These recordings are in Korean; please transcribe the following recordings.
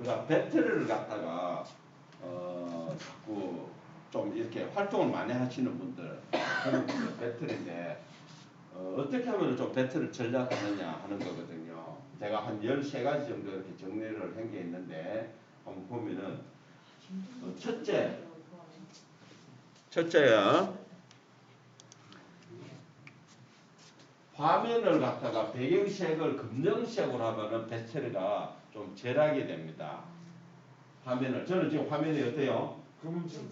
그러니까 배터리를 갖다가 자꾸 좀 이렇게 활동을 많이 하시는 분들 그런 분들 배터리인데 어떻게 하면 좀 배터리를 절약하느냐 하는 거거든요. 제가 한 13가지 정도 이렇게 정리를 한 게 있는데 한번 보면은 첫째야 화면을 갖다가 배경색을 검정색으로 하면은 배터리가 좀 절약이 됩니다. 화면을 저는 지금 화면이 어때요?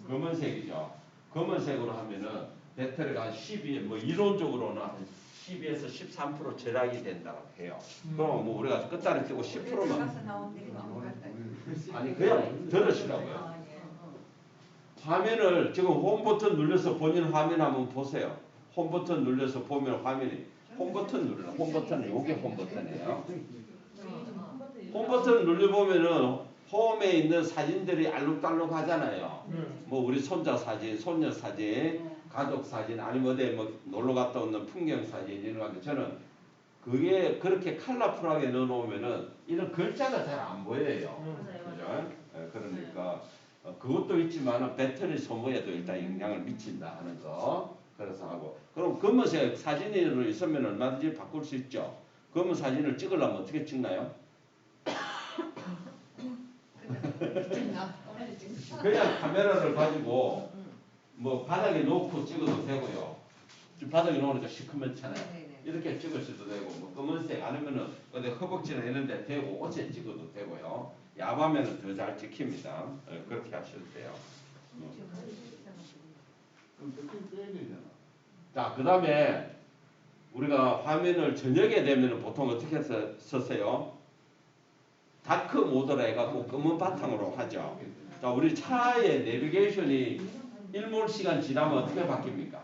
검은색이죠. 검은색으로 하면은 배터리가 한 12, 뭐 이론적으로는 한 12에서 13% 절약이 된다고 해요. 그럼 뭐 우리가 끝단에 뜨고 10%만 아니 그냥 들으시라고요. 화면을 지금 홈 버튼 눌러서 본인 화면 한번 보세요. 홈 버튼 눌러서 보면 화면이 홈 버튼 눌러. 홈 버튼은 요게 홈 버튼이에요. 홈 버튼 눌러보면은 홈에 있는 사진들이 알록달록 하잖아요. 뭐 우리 손자 사진, 손녀 사진, 가족 사진, 아니면 어디 뭐 놀러 갔다 오는 풍경 사진 이런 건데 저는 그게 그렇게 컬러풀하게 넣어놓으면은 이런 글자가 잘 안 보여요. 그죠? 그러니까 그것도 있지만 배터리 소모에도 일단 영향을 미친다 하는 거. 그래서 하고 그럼 검은색 사진으로 있으면 얼마든지 바꿀 수 있죠. 검은 사진을 찍으려면 어떻게 찍나요? 그냥 카메라를 가지고 뭐 바닥에 놓고 찍어도 되고요. 지금 바닥에 놓으니까 시커멓잖아요. 이렇게 찍을 수도 되고 뭐 검은색 아니면은 어디 허벅지나 이런 데 대고 옷에 찍어도 되고요. 야밤에는 더 잘 찍힙니다. 그렇게 하셔도 돼요. 자, 그 다음에 우리가 화면을 저녁에 되면 보통 어떻게 썼어요? 다크 모드라 해갖고 검은 바탕으로 하죠. 자, 우리 차의 내비게이션이 일몰시간 지나면 어떻게 바뀝니까?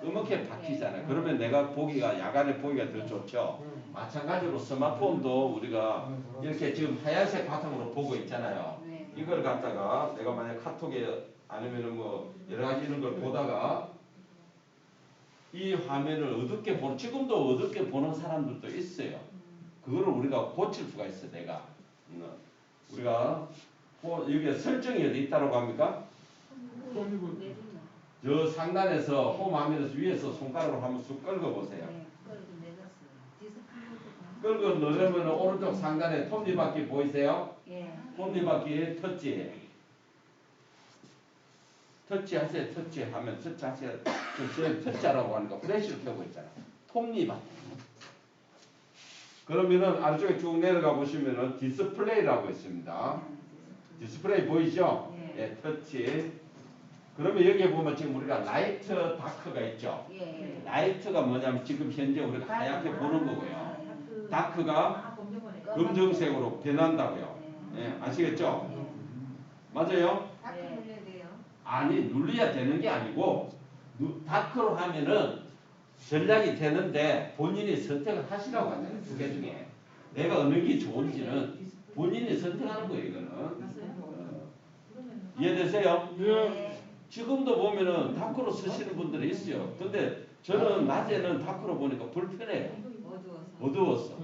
까맣게 바뀌잖아요. 그러면 내가 보기가 야간에 보기가 더 좋죠. 마찬가지로 스마트폰도 우리가 이렇게 지금 하얀색 바탕으로 보고 있잖아요. 이걸 갖다가 내가 만약 카톡에 아니면은 뭐 여러 가지 이런 걸 보다가 이 화면을 어둡게 보는 지금도 어둡게 보는 사람들도 있어요. 그거를 우리가 고칠 수가 있어. 내가 우리가 여기에 설정이 어디 있다고 합니까? 저 상단에서 홈 화면에서 위에서 손가락으로 한번 쑥 긁어보세요. 긁어 넣으면 오른쪽 상단에 톱니바퀴 보이세요? 톱니바퀴 터치. 터치하세요. 터치하면 터치하세요. 터치하라고 하니까 플래시를 켜고 있잖아. 톱니바퀴. 그러면은 아래쪽에 쭉 내려가 보시면은 디스플레이라고 있습니다. 디스플레이 보이죠? 예, 터치. 그러면 여기에 보면 지금 우리가 라이트 다크가 있죠. 라이트가 뭐냐면 지금 현재 우리가 하얗게 보는 거고요. 다크가 검정색으로 변한다고요. 예, 아시겠죠? 맞아요? 다크 눌려야 돼요. 아니 눌러야 되는 게 아니고 다크로 하면은 전략이 되는데 본인이 선택을 하시라고 하잖아요. 두 개 중에 내가 어느 게 좋은지는 본인이 선택하는 거예요. 이거는 이해되세요? 예. 지금도 보면은 다크로 쓰시는 분들이 있어요. 근데 저는 낮에는 다크로 보니까 불편해요. 어두워서.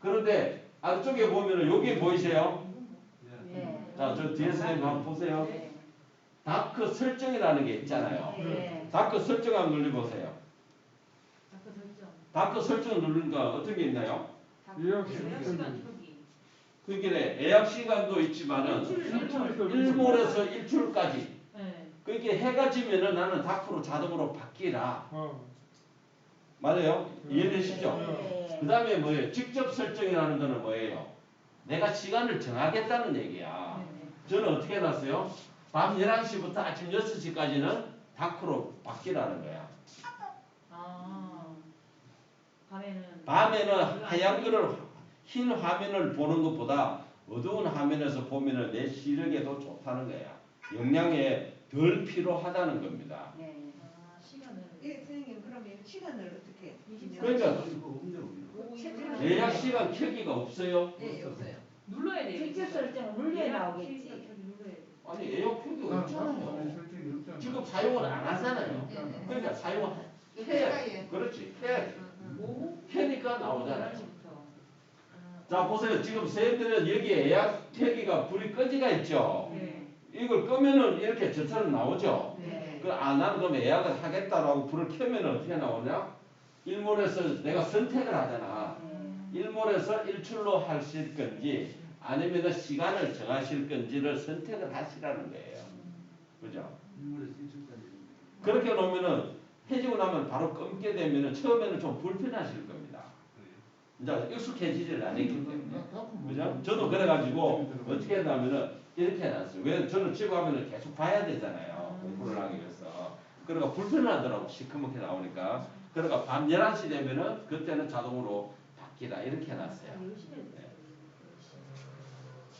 그런데 안쪽에 보면은 여기 보이세요? 자, 저 뒤에 선생님 한번 보세요. 다크 설정이라는 게 있잖아요. 다크 설정 한번 눌러보세요. 다크 설정 누르니까 어떤 게 있나요? 그게 예약 시간도 있지만은 일몰에서 일출까지. 그게 해가 지면은 나는 다크로 자동으로 바뀌라. 맞아요? 이해되시죠? 그 다음에 뭐예요? 직접 설정이라는 거는 뭐예요? 내가 시간을 정하겠다는 얘기야. 저는 어떻게 해놨어요? 밤 11시부터 아침 6시까지는 다크로 바뀌라는 거야. 밤에는 하얀 거를 흰 화면을 보는 것보다 어두운 화면에서 보면은 내 시력에도 좋다는 거야. 영양에 덜 필요하다는 겁니다. 예, 선생님 그러면 시간을 어떻게? 그러니까 예약 시간 켜기가 없어요. 예, 없어요. 눌러야 돼요. 직접 설정을 눌러야 나오겠지. 아니 예약 켜기가 없잖아요. 지금 사용을 안 하잖아요. 그러니까 사용을 해. 그렇지. 해. 해니까 나오잖아요. 자 보세요. 지금 선생님들은 여기에 예약태기가 불이 꺼지가 있죠. 네. 이걸 끄면은 이렇게 저처럼 나오죠. 네. 나는 그럼 예약을 하겠다라고 불을 켜면은 어떻게 나오냐? 일몰에서 내가 선택을 하잖아. 일몰에서 일출로 하실 건지 아니면 시간을 정하실 건지를 선택을 하시라는 거예요. 그죠? 그렇게 놓으면은 해지고 나면 바로 끊게 되면은 처음에는 좀 불편하실 겁니다. 이제 익숙해지질 않았기 때문에. 그죠? 저도 그래가지고 어떻게 했냐면은 이렇게 해놨어요. 왜 저는 집에 가면은 계속 봐야 되잖아요. 공부를 하기 위해서. 그러니까 불편하더라고. 시커멓게 나오니까. 그러니까 밤 11시 되면은 그때는 자동으로 바뀌라. 이렇게 해놨어요. 네.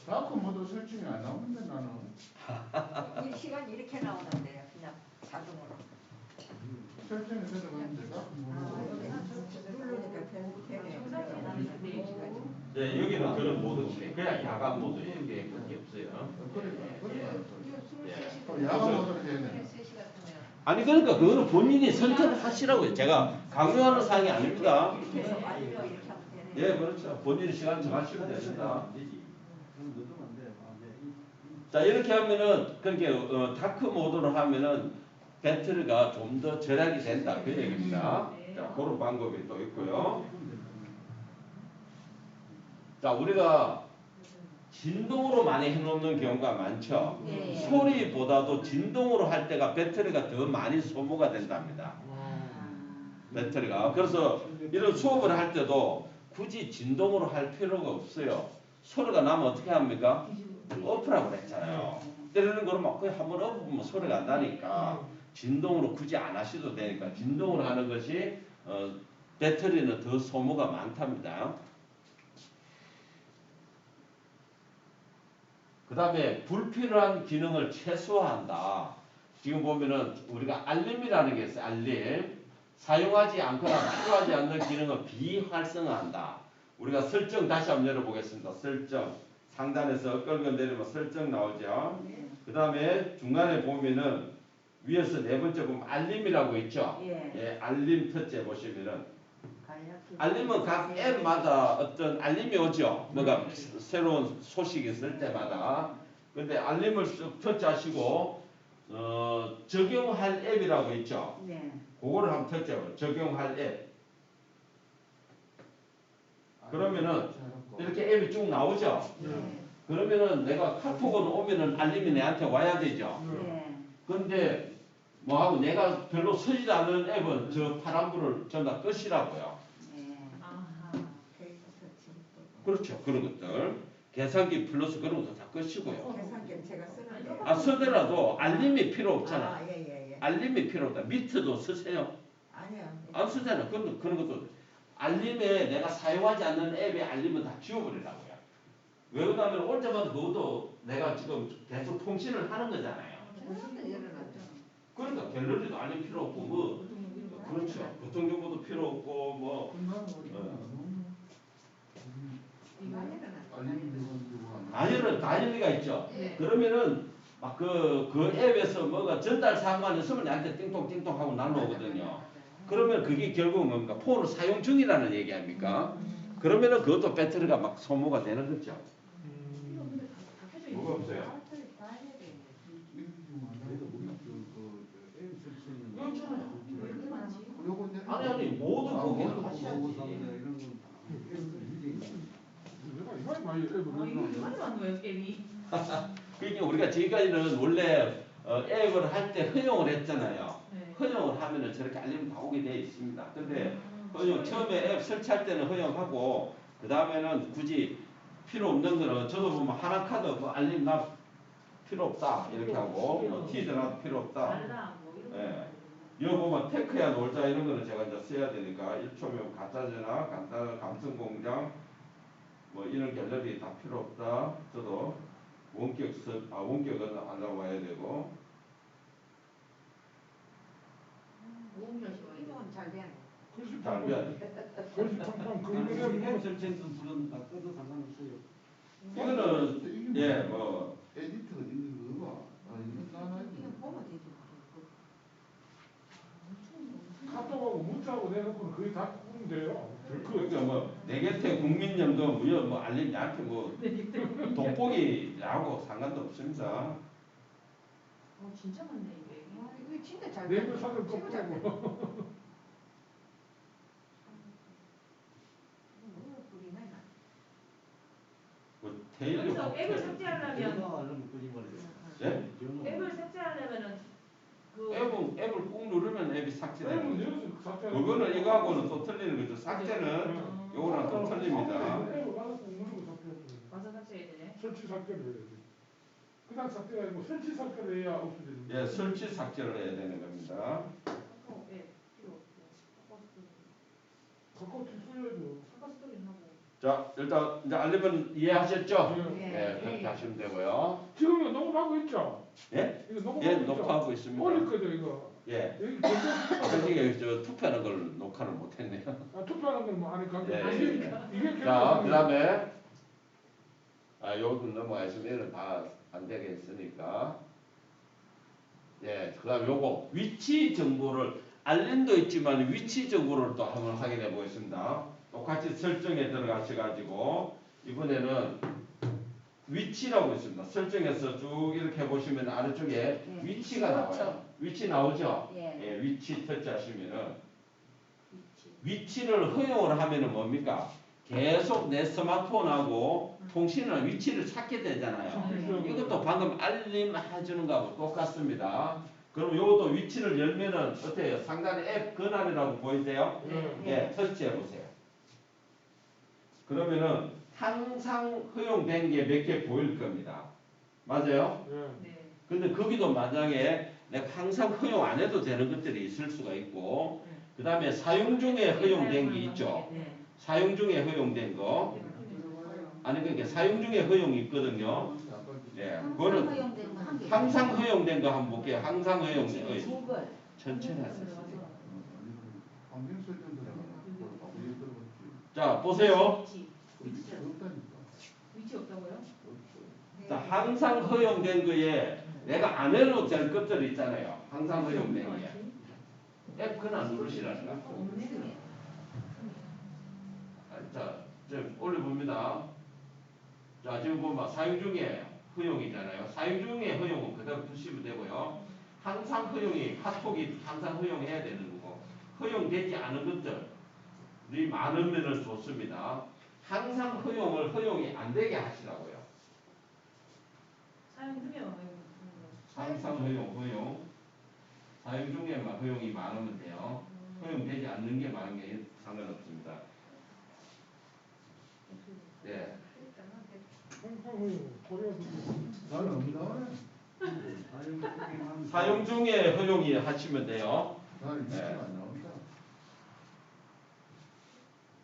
다크 모드 설정이 안 나오는데 나는. 이 시간 이렇게 나오는데요. 그냥 자동으로. 설정에 들어가는데 다크 모드. 누르니까 되네요. 네, 여기는 그런 모드인데 그냥 야간 모드 이렇게 밖에 없어요. 야간 모드로 되네. 아니 그러니까 그거는 본인이 선택을 하시라고요. 제가 강요하는 사항이 아닙니다. 계속 완료 이렇게 하면 되네요. 예, 그렇죠. 본인이 시간 정하시면 됩니다. 자 이렇게 하면은 그렇게 다크 모드로 하면은 배터리가 좀 더 절약이 된다 그 얘기입니다. 자 그런 방법이 또 있고요. 자 우리가 진동으로 많이 해놓는 경우가 많죠. 네. 소리보다도 진동으로 할 때가 배터리가 더 많이 소모가 된답니다. 배터리가. 그래서 이런 수업을 할 때도 굳이 진동으로 할 필요가 없어요. 소리가 나면 어떻게 합니까? 엎으라고 그랬잖아요. 때리는 거는 막 거의 한번 엎으면 소리가 안 나니까 진동으로 굳이 안 하셔도 되니까 진동으로 하는 것이 배터리는 더 소모가 많답니다. 그 다음에 불필요한 기능을 최소화한다. 지금 보면은 우리가 알림이라는 게 있어요. 알림. 사용하지 않거나 필요하지 않는 기능을 비활성화한다. 우리가 설정 다시 한번 열어보겠습니다. 설정. 상단에서 끌고 내리면 설정 나오죠. 그 다음에 중간에 보면은 위에서 네 번째 보면 알림이라고 있죠. 예, 알림 터치해 보시면은 알림은 각 앱마다 어떤 알림이 오죠. 뭐가 새로운 소식이 있을 때마다. 근데 알림을 쓱 터치하시고 적용할 앱이라고 있죠. 그거를 한번 터치해봐요. 적용할 앱. 그러면은 이렇게 앱이 쭉 나오죠. 그러면은 내가 카톡은 오면은 알림이 내한테 와야 되죠. 근데 뭐하고 내가 별로 쓰지도 않는 앱은 저 파란불을 전부 다 끄시라고요. 그렇죠. 그런 것들. 계산기 플러스 그런 것도 다 끄시고요. 계산기는 제가 쓰는데. 쓰더라도 알림이 필요 없잖아. 예. 알림이 필요 없다. 미트도 쓰세요. 아니요. 안 쓰잖아. 그런 것도 알림에 내가 사용하지 않는 앱의 알림은 다 지워버리라고요. 왜 그러냐면 올 때마다 그것도 내가 지금 계속 통신을 하는 거잖아요. 그러니까 갤러리도 알림 필요 없고 뭐 그렇죠. 교통정보도 필요 없고 뭐 다이어리가 있죠. 그러면은 막 그 앱에서 뭐가 전달 사항만 있으면 나한테 띵동띵동 하고 날라오거든요. 그러면 그게 결국은 뭡니까? 폰을 사용 중이라는 얘기 아닙니까? 그러면은 그것도 배터리가 막 소모가 되는 거죠. 뭐가 없어요? 아니 모두 거기는 하셔야지. 그러니까 우리가 지금까지는 원래 앱을 할 때 허용을 했잖아요. 허용을 하면은 저렇게 알림 다 오게 돼 있습니다. 근데 허용 처음에 앱 설치할 때는 허용하고 그 다음에는 굳이 필요 없는 거는 저도 보면 하나 카드 뭐 알림 나 필요 없다 이렇게 하고 뭐 티드나도 필요 없다. 예. 이거 보면 테크야 놀자 이런 거는 제가 이제 써야 되니까 1초면 가짜전화, 간단한 감성공장 뭐 이런 갤러리 다 필요 없다. 저도 원격은 안 나와야 되고. 이건 잘 되네. 잘 돼야 이거는 예 뭐 에디터가 있는 거가 이건 보면 되지. 카톡하고 문자하고 내놓고는 거의 다 구분돼요. 그러니까 뭐 4개 내게태 국민연금 무효 뭐 알림 나한테 뭐 돋보기하고 상관도 없습니다. 진짜 많네 이게. 이거 진짜 잘 네이버 뺐네. 사전 최고 잘 뺐네. 거 이거 뿌리네. 그 데일리 여기서 앱을 호텔. 삭제하려면 예? 앱을 삭제하려면은 그 앱을 꾹 누르면 앱이 삭제되는 앱은 거죠. 여기서 삭제. 그거는 이거하고는 또 틀리는 거죠. 삭제는 요거랑 또 틀립니다. 앱을 가서 꾹 누르고 삭제했어요. 와서 삭제해야 되네. 설치 삭제를 해야 돼. 그냥 삭제가 아니고 설치 삭제를 해야 없어지는 거예요. 예, 설치 삭제를 해야 되는 겁니다. 카카오 앱 필요 없고 카카오 스토리 카카오 써야죠. 카카오 스토리는 하고. 자, 일단 이제 알려면 이해하셨죠? 예. 예, 그렇게 하시면 되고요. 지금 이거 녹음하고 있죠? 예? 이거 녹음하고 예, 있죠? 녹화하고 있습니다. 올릴 거죠 이거? 예. 여기 견적 솔직히 저 투표하는 걸 녹화를 못했네요. 투표하는 건 뭐 아니까 예, 이게 자, 견적. 그다음에 요건 넘어가시면 다 안 되겠으니까. 예, 그다음 요거 위치 정보를 알림도 있지만 위치 정보를 또 한번 확인해 보겠습니다. 똑같이 설정에 들어가셔가지고 이번에는 위치라고 있습니다. 설정에서 쭉 이렇게 보시면 아래쪽에 예, 위치가 그렇죠. 나와요. 위치 나오죠? 예. 예, 위치 터치하시면은 위치. 위치를 허용을 하면은 뭡니까? 계속 내 스마트폰하고 통신을 위치를 찾게 되잖아요. 그렇죠. 이것도 방금 알림 해주는 거하고 똑같습니다. 그럼 이것도 위치를 열면은 어때요? 상단에 앱 권한이라고 보이세요? 예. 예, 터치해 보세요. 그러면은 항상 허용된 게 몇 개 보일 겁니다. 맞아요? 예. 네. 근데 거기도 만약에 내가 항상 허용 안 해도 되는 것들이 있을 수가 있고 그 다음에 사용 중에 허용된 게 있죠. 네. 사용 중에 허용된 거. 아니 그러니까 사용 중에 허용이 있거든요. 예, 그거는 허용된 거한 개. 항상 허용된 거 한번 볼게요. 항상 허용된 거. 두 걸. 천천히 하세요. 환경 설정 들어가면 위에 들어갔지. 자, 보세요. 위치. 없다니까. 위치 없다고요? 자, 항상 허용된 거에 내가 안 해도 될 것들 있잖아요. 항상 허용된 게. 앱 그냥 누르시라는 거. 없네. 자, 좀 올려봅니다. 자, 지금 보면 사용 중에 허용이잖아요. 사용 중에 허용은 그대로 두시면 되고요. 항상 허용이 카톡이 항상 허용해야 되는 거고 허용되지 않은 것들이 많으면 좋습니다. 항상 허용을 허용이 안 되게 하시라고요. 사용 중에 항상 허용. 사용 중에만 허용이 많으면 돼요. 허용되지 않는 게 많은 게 상관없습니다. 네. 항상 코리아 잘 나오네. 사용 중에 허용이 하시면 돼요. 나는 위치가 안 나온다.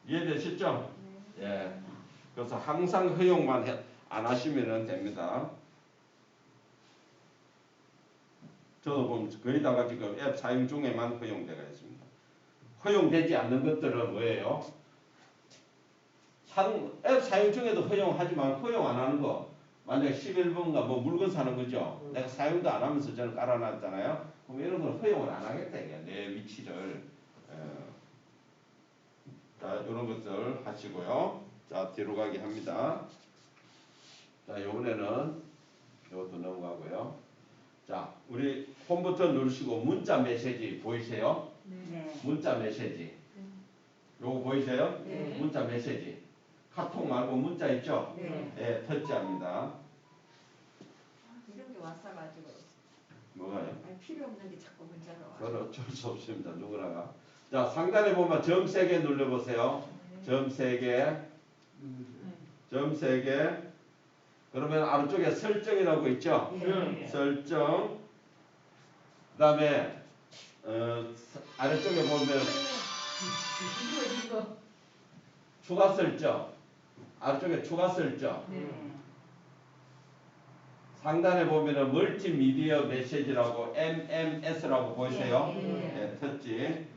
이해되셨죠? 예. 그래서 항상 허용만 안 하시면 됩니다. 저도 보면 거의 다가 지금 앱 사용 중에만 허용되어 있습니다. 허용되지 않는 것들은 뭐예요? 앱 사용 중에도 허용하지만 허용 안 하는 거 만약에 11번가 뭐 물건 사는 거죠. 내가 사용도 안 하면서 저는 깔아놨잖아요. 그럼 이런 건 허용을 안 하겠다 이게 내 위치를. 자, 이런 것들 하시고요. 자, 뒤로 가기 합니다. 자, 이번에는 이것도 넘어가고요. 자, 우리 홈 버튼 누르시고 문자 메시지 보이세요? 네. 문자 메시지. 요거 보이세요? 네. 문자 메시지. 카톡 말고 문자 있죠? 네. 네, 터치합니다. 이런 게 왔어가지고. 뭐가요? 아니, 필요 없는 게 자꾸 문자로 와. 그건 어쩔 수 없습니다. 누구나가. 자, 상단에 보면 점 3개 눌러보세요. 점 3개. 점 3개. 그러면 아래쪽에 설정이라고 있죠? 예. 설정. 그 다음에 아래쪽에 보면 이거. 추가 설정. 아래쪽에 추가 설정. 네. 상단에 보면은 멀티미디어 메시지라고 MMS라고 보이세요? 예. 네, 터치.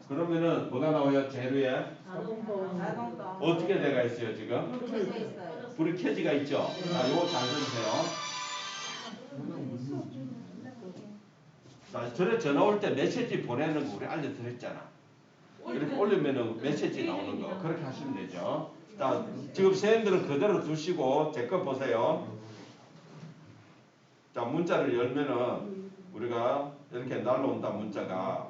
그러면은 뭐가 나와요? 제로에 자동도 어떻게 돼가 있어요 지금? 켜져 있어요. 불이 켜지가 있죠? 자, 요거 잘 들으세요. 네. 자, 전에 전화 올 때 메시지 보내는 거 우리 알려드렸잖아. 이렇게 올리면은 메시지 나오는 거 그렇게 하시면 되죠. 자, 지금 선생님들은 그대로 두시고 제 거 보세요. 자, 문자를 열면은 우리가 이렇게 날라온다 문자가.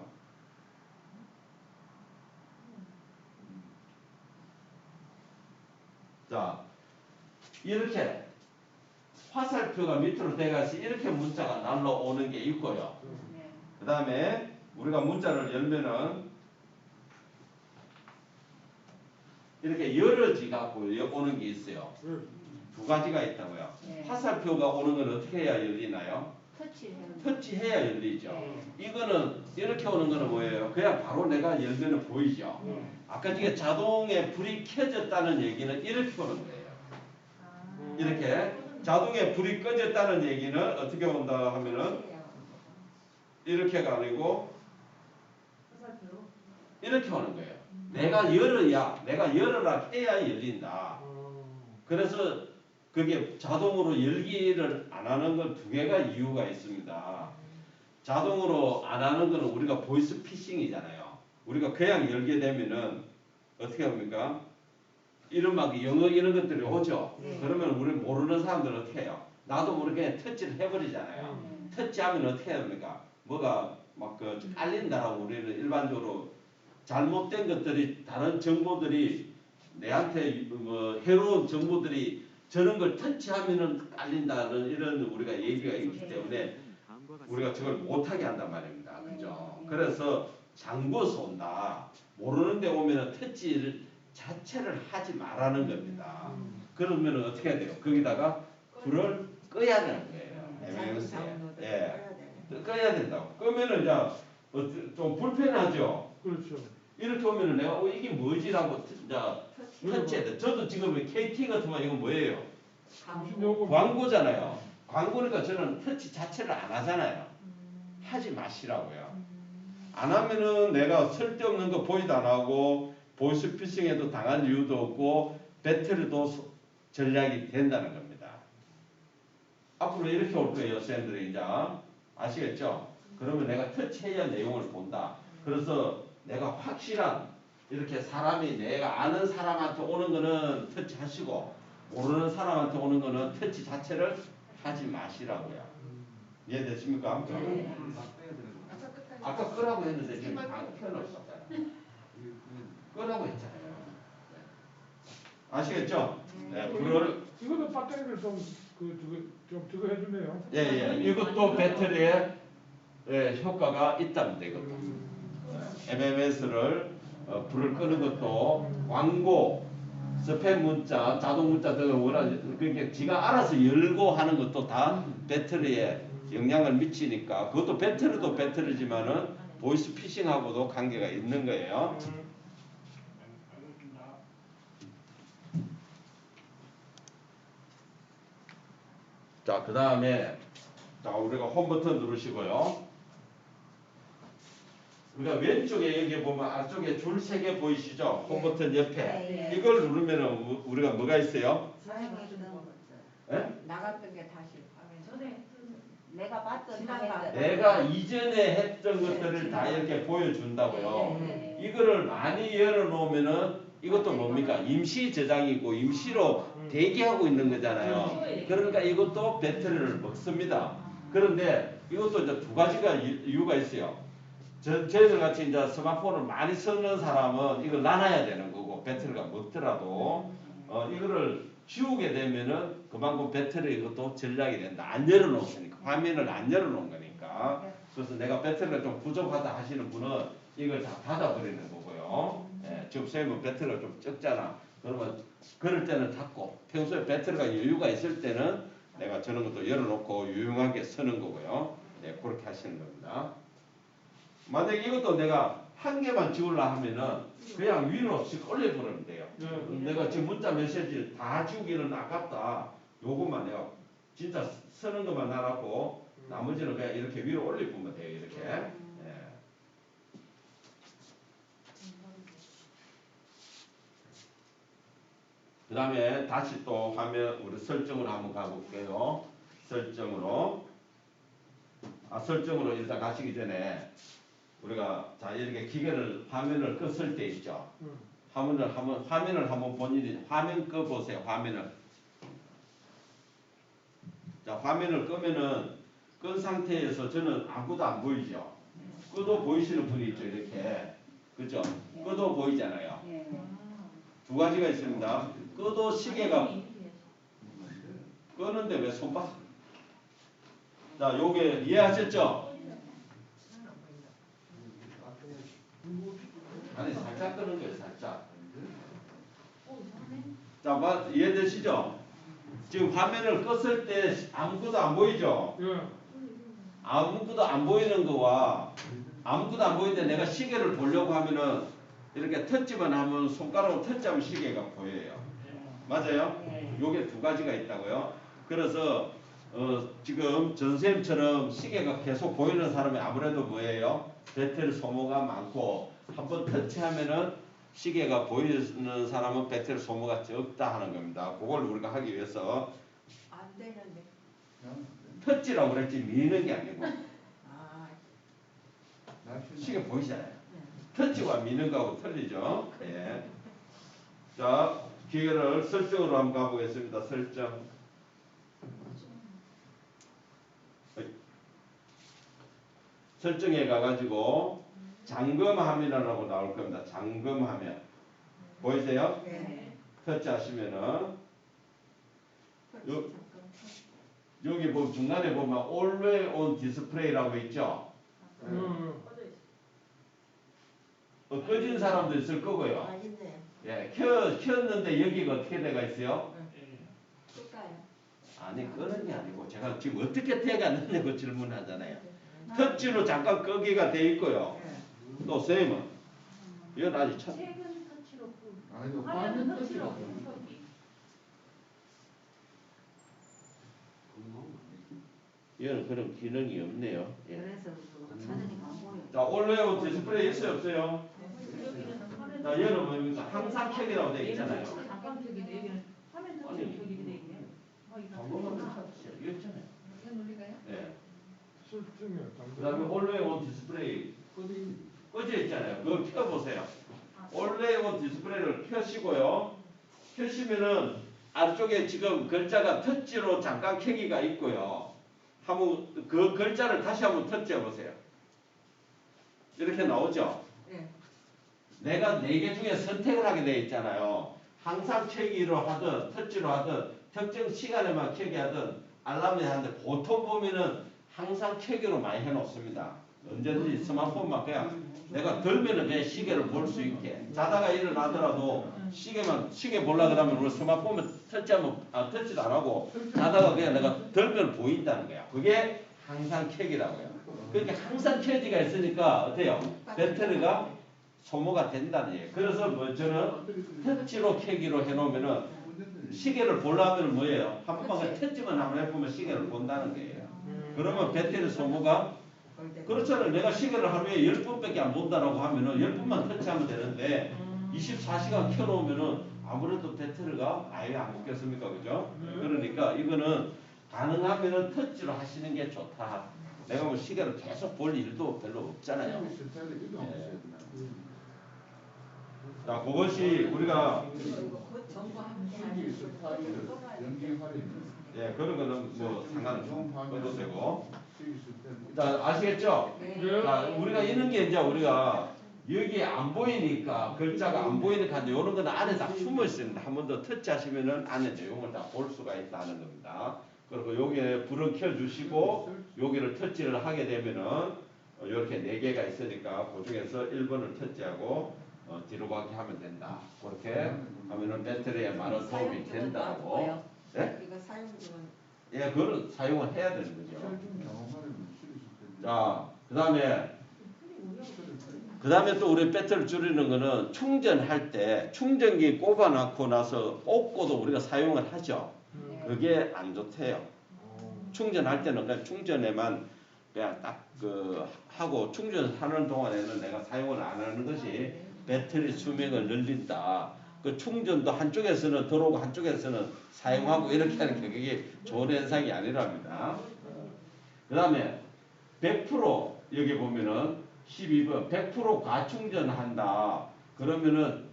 자, 이렇게 화살표가 밑으로 돼가서 이렇게 문자가 날라오는 게 있고요. 그 다음에 우리가 문자를 열면은 이렇게 열어지 갖고 오는 게 있어요. 두 가지가 있다고요. 네. 화살표가 오는 건 어떻게 해야 열리나요? 터치해요. 터치해야 열리죠. 네. 이거는 이렇게 오는 거는 뭐예요? 그냥 바로 내가 열면은 보이죠. 아까 이게 자동에 불이 켜졌다는 얘기는 이렇게 오는 거예요. 이렇게 자동에 불이 꺼졌다는 얘기는 어떻게 온다 하면은 터치해요. 이렇게가 아니고 화살표로. 이렇게 오는 거예요. 내가 열어라 해야 열린다. 그래서 그게 자동으로 열기를 안 하는 건 두 개가 이유가 있습니다. 자동으로 안 하는 거는 우리가 보이스 피싱이잖아요. 우리가 그냥 열게 되면은 어떻게 합니까? 이런 막 영어 이런 것들이 오죠. 네. 그러면 우리 모르는 사람들은 어떻게 해요? 나도 모르게 그냥 터치를 해버리잖아요. 터치하면 어떻게 합니까? 뭐가 막 그 깔린다라고 우리는 일반적으로 잘못된 것들이 다른 정보들이 내한테 뭐 해로운 정보들이 저런 걸 터치하면은 깔린다는 이런 우리가 얘기가 있기 때문에 우리가 저걸 못하게 한단 말입니다. 그죠? 그래서 잠궈서 온다. 모르는 데 오면은 터치를 자체를 하지 말라는 겁니다. 그러면 어떻게 해야 돼요? 거기다가 불을 꺼야 되는 거예요. MMS에. 예. 꺼야 된다고. 끄면은 이제 좀 불편하죠. 그렇죠. 이렇게 오면은 내가 이게 뭐지라고 이제 터치해야 돼. 저도 지금 KT 같은 거 이건 뭐예요? 무슨 요금? 광고잖아요. 광고니까 저는 터치 자체를 안 하잖아요. 하지 마시라고요. 안 하면은 내가 쓸데없는 거 보이도 안 하고 보이스피싱에도 당할 이유도 없고 배터리도 전략이 된다는 겁니다. 앞으로 이렇게 올 거예요, 쌤들이 이제. 아시겠죠? 그러면 내가 터치해야 내용을 본다. 그래서 내가 확실한 이렇게 사람이 내가 아는 사람한테 오는 거는 터치하시고 모르는 사람한테 오는 거는 터치 자체를 하지 마시라고요. 이해되십니까? 네. 아까 끄라고 했는데 지금 켜놓으셨잖아요. 끄라고 했잖아요. 네. 아시겠죠? 네, 불을 이것도 배터리를 좀 저거 해주네요. 예. 이것도 배터리에 효과가 있답니다. 이것도. MMS를 불을 끄는 것도 광고, 스팸 문자, 자동 문자 등을 그러니까 지가 알아서 열고 하는 것도 다 배터리에 영향을 미치니까 그것도 배터리도 배터리지만은 보이스 피싱하고도 관계가 있는 거예요. 자, 그 다음에 자 우리가 홈 버튼 누르시고요. 우리가 왼쪽에 여기 보면 앞쪽에 줄 3개 보이시죠? 홈 버튼 옆에 네. 이걸 누르면 우리가 뭐가 있어요? 예? 나갔던 게 다시 화면. 전에 내가 봤던 지나가. 화면들. 내가 이전에 했던 것들을 다 이렇게 보여준다고요. 네. 이거를 많이 열어놓으면은 이것도 뭡니까? 임시 저장이고 임시로 대기하고 있는 거잖아요. 그러니까 이것도 배터리를 먹습니다. 그런데 이것도 이제 두 가지가 이유가 있어요. 저희들 같이 이제 스마트폰을 많이 쓰는 사람은 이걸 놔놔야 되는 거고 배터리가 먹더라도 이거를 지우게 되면은 그만큼 배터리 이것도 전략이 된다. 안 열어놓으니까 화면을 안 열어놓은 거니까. 그래서 내가 배터리가 좀 부족하다 하시는 분은 이걸 다 닫아버리는 거고요. 예, 지금 쌤은 배터리가 좀 적잖아. 그러면 그럴 때는 닫고 평소에 배터리가 여유가 있을 때는 내가 저런 것도 열어놓고 유용하게 쓰는 거고요. 예, 그렇게 하시는 겁니다. 만약에 이것도 내가 한 개만 지우려 하면은 그냥 위로 씩 올려버리면 돼요. 내가 지금 문자 메시지 다 지우기는 아깝다. 요것만 내가 진짜 쓰는 것만 놔놓고 나머지는 그냥 이렇게 위로 올려보면 돼요. 이렇게. 예. 그 다음에 다시 또 화면 우리 설정으로 한번 가볼게요. 설정으로 일단 가시기 전에 우리가 자 이렇게 기계를 화면을 껐을 때 있죠. 화면을 한번 본인이 화면 꺼 보세요. 화면을. 자 화면을 끄면은 끈 상태에서 저는 아무도 안 보이죠. 끄도 보이시는 분이 있죠. 이렇게 그죠? 끄도 보이잖아요. 예. 두 가지가 있습니다. 끄도 시계가 끄는데 왜 손바? 자 요게 이해하셨죠? 아니 살짝 끄는 거예요. 살짝. 자 이해되시죠? 지금 화면을 껐을 때 아무것도 안 보이죠? 예. 아무것도 안 보이는 거와 아무것도 안 보이는데 내가 시계를 보려고 하면은 이렇게 터치만 하면 손가락으로 터치하면 시계가 보여요. 맞아요? 요게 두 가지가 있다고요. 그래서 지금 전쌤처럼 시계가 계속 보이는 사람이 아무래도 뭐예요? 배터리 소모가 많고 한번 터치하면은 시계가 보이는 사람은 배터리 소모가 적다 하는 겁니다. 그걸 우리가 하기 위해서 안 되는데. 터치라고 그랬지 미는 게 아니고 아, 시계 보이잖아요. 터치와 미는 거하고 틀리죠. 예. 자 기계를 설정으로 한번 가보겠습니다. 설정. 설정에 가가지고 잠금화면이라고 나올 겁니다. 잠금화면 보이세요? 네. 터치하시면은 잠깐. 여기 보면 중간에 보면 Always on Display라고 있죠. 꺼진 사람도 있을 거고요. 아, 있네요. 예, 켰는데 여기가 어떻게 돼가 있어요? 끌까요? 아니 끄는 게 아니고 제가 지금 어떻게 돼갔느냐고 질문하잖아요. 터치로 잠깐 끄기가 돼 있고요. 또 쌤은 이건 아직 참 최근 터치로 아니 화면 터치로 끄기. 이거는 그런 기능이 없네요. 예. 그래서 사장님 안 보여. 자 올레오 디스플레이 있어요 없어요? 여기는 화면 자 얘는 뭡니까? 항상 켜기라고 돼 있잖아요. 잠깐 켜기인데 여기는 화면 터치 아니. 켜기 돼 있네요. 이거 잠깐만 아, 터치 이거 있잖아요. 이거 논리가요? 예. 설정에 그다음에 올레오 디스플레이 꺼져 있잖아요. 그거 켜보세요. 아, 올레오 디스플레이를 켜시고요. 켜시면은 안쪽에 지금 글자가 터치로 잠깐 켜기가 있고요. 한번 그 글자를 다시 한번 터치해 보세요. 이렇게 나오죠. 네. 내가 4개 중에 선택을 하게 되어 있잖아요. 항상 켜기로 하든 터치로 하든 특정 시간에만 켜기 하든 알람이 하는데 보통 보면은 항상 켜기로 많이 해놓습니다. 언제든지 스마트폰만 그냥 내가 들면은 내 시계를 볼 수 있게 자다가 일어나더라도 시계 보려고 하면 우리 스마트폰을 터치하면 터치도 안 하고 자다가 그냥 내가 들면 보인다는 거야. 그게 항상 켜기라고요. 그러니까 항상 켜지가 있으니까 어때요? 배터리가 소모가 된다는 얘기예요. 그래서 뭐 저는 터치로 켜기로 해놓으면은 시계를 보려면 뭐예요? 한 번만 터치만 한번 해보면 시계를 본다는 거예요. 그러면 배터리 소모가 그렇잖아요. 내가 시계를 하루에 10번밖에 안 본다라고 하면은 10번만 터치하면 되는데 24시간 켜놓으면은 아무래도 배터리가 아예 안 먹겠습니까? 그죠? 그러니까 이거는 가능하면은 터치로 하시는 게 좋다. 내가 뭐 시계를 계속 볼 일도 별로 없잖아요. 자, 그것이 우리가 정보 한 연기 할인 예, 그런 거는 뭐 상관없고 그것도 되고. 시스템 자, 아시겠죠? 네. 자, 우리가 이런 게 이제 우리가 여기 안 보이니까 글자가 안 보이니까 이제 이런 거는 안에 다 숨어 있습니다. 한 번 더 터치하시면은 안에 내용을 다 볼 수가 있다는 겁니다. 그리고 여기에 불을 켜주시고 여기를 터치를 하게 되면은 이렇게 4개가 있으니까 그 중에서 1번을 터치하고 뒤로 가게 하면 된다. 그렇게 하면은 배터리에 많은 도움이 된다고. 예? 이거 사용중은 예, 그걸 사용을 해야 되는 거죠. 좀 경험하려면 시스템 자, 그 다음에 또 우리 배터리 줄이는 거는 충전할 때 충전기 꼽아놓고 나서 뽑고도 우리가 사용을 하죠. 그게 안 좋대요. 충전할 때는 그냥 충전에만 그냥 딱 하고 충전하는 동안에는 내가 사용을 안 하는 것이 배터리 수명을 늘린다. 그 충전도 한쪽에서는 들어오고 한쪽에서는 사용하고 이렇게 하는 게 그게 좋은 현상이 아니랍니다. 그 다음에 100% 여기 보면은 12번 100% 과충전한다. 그러면은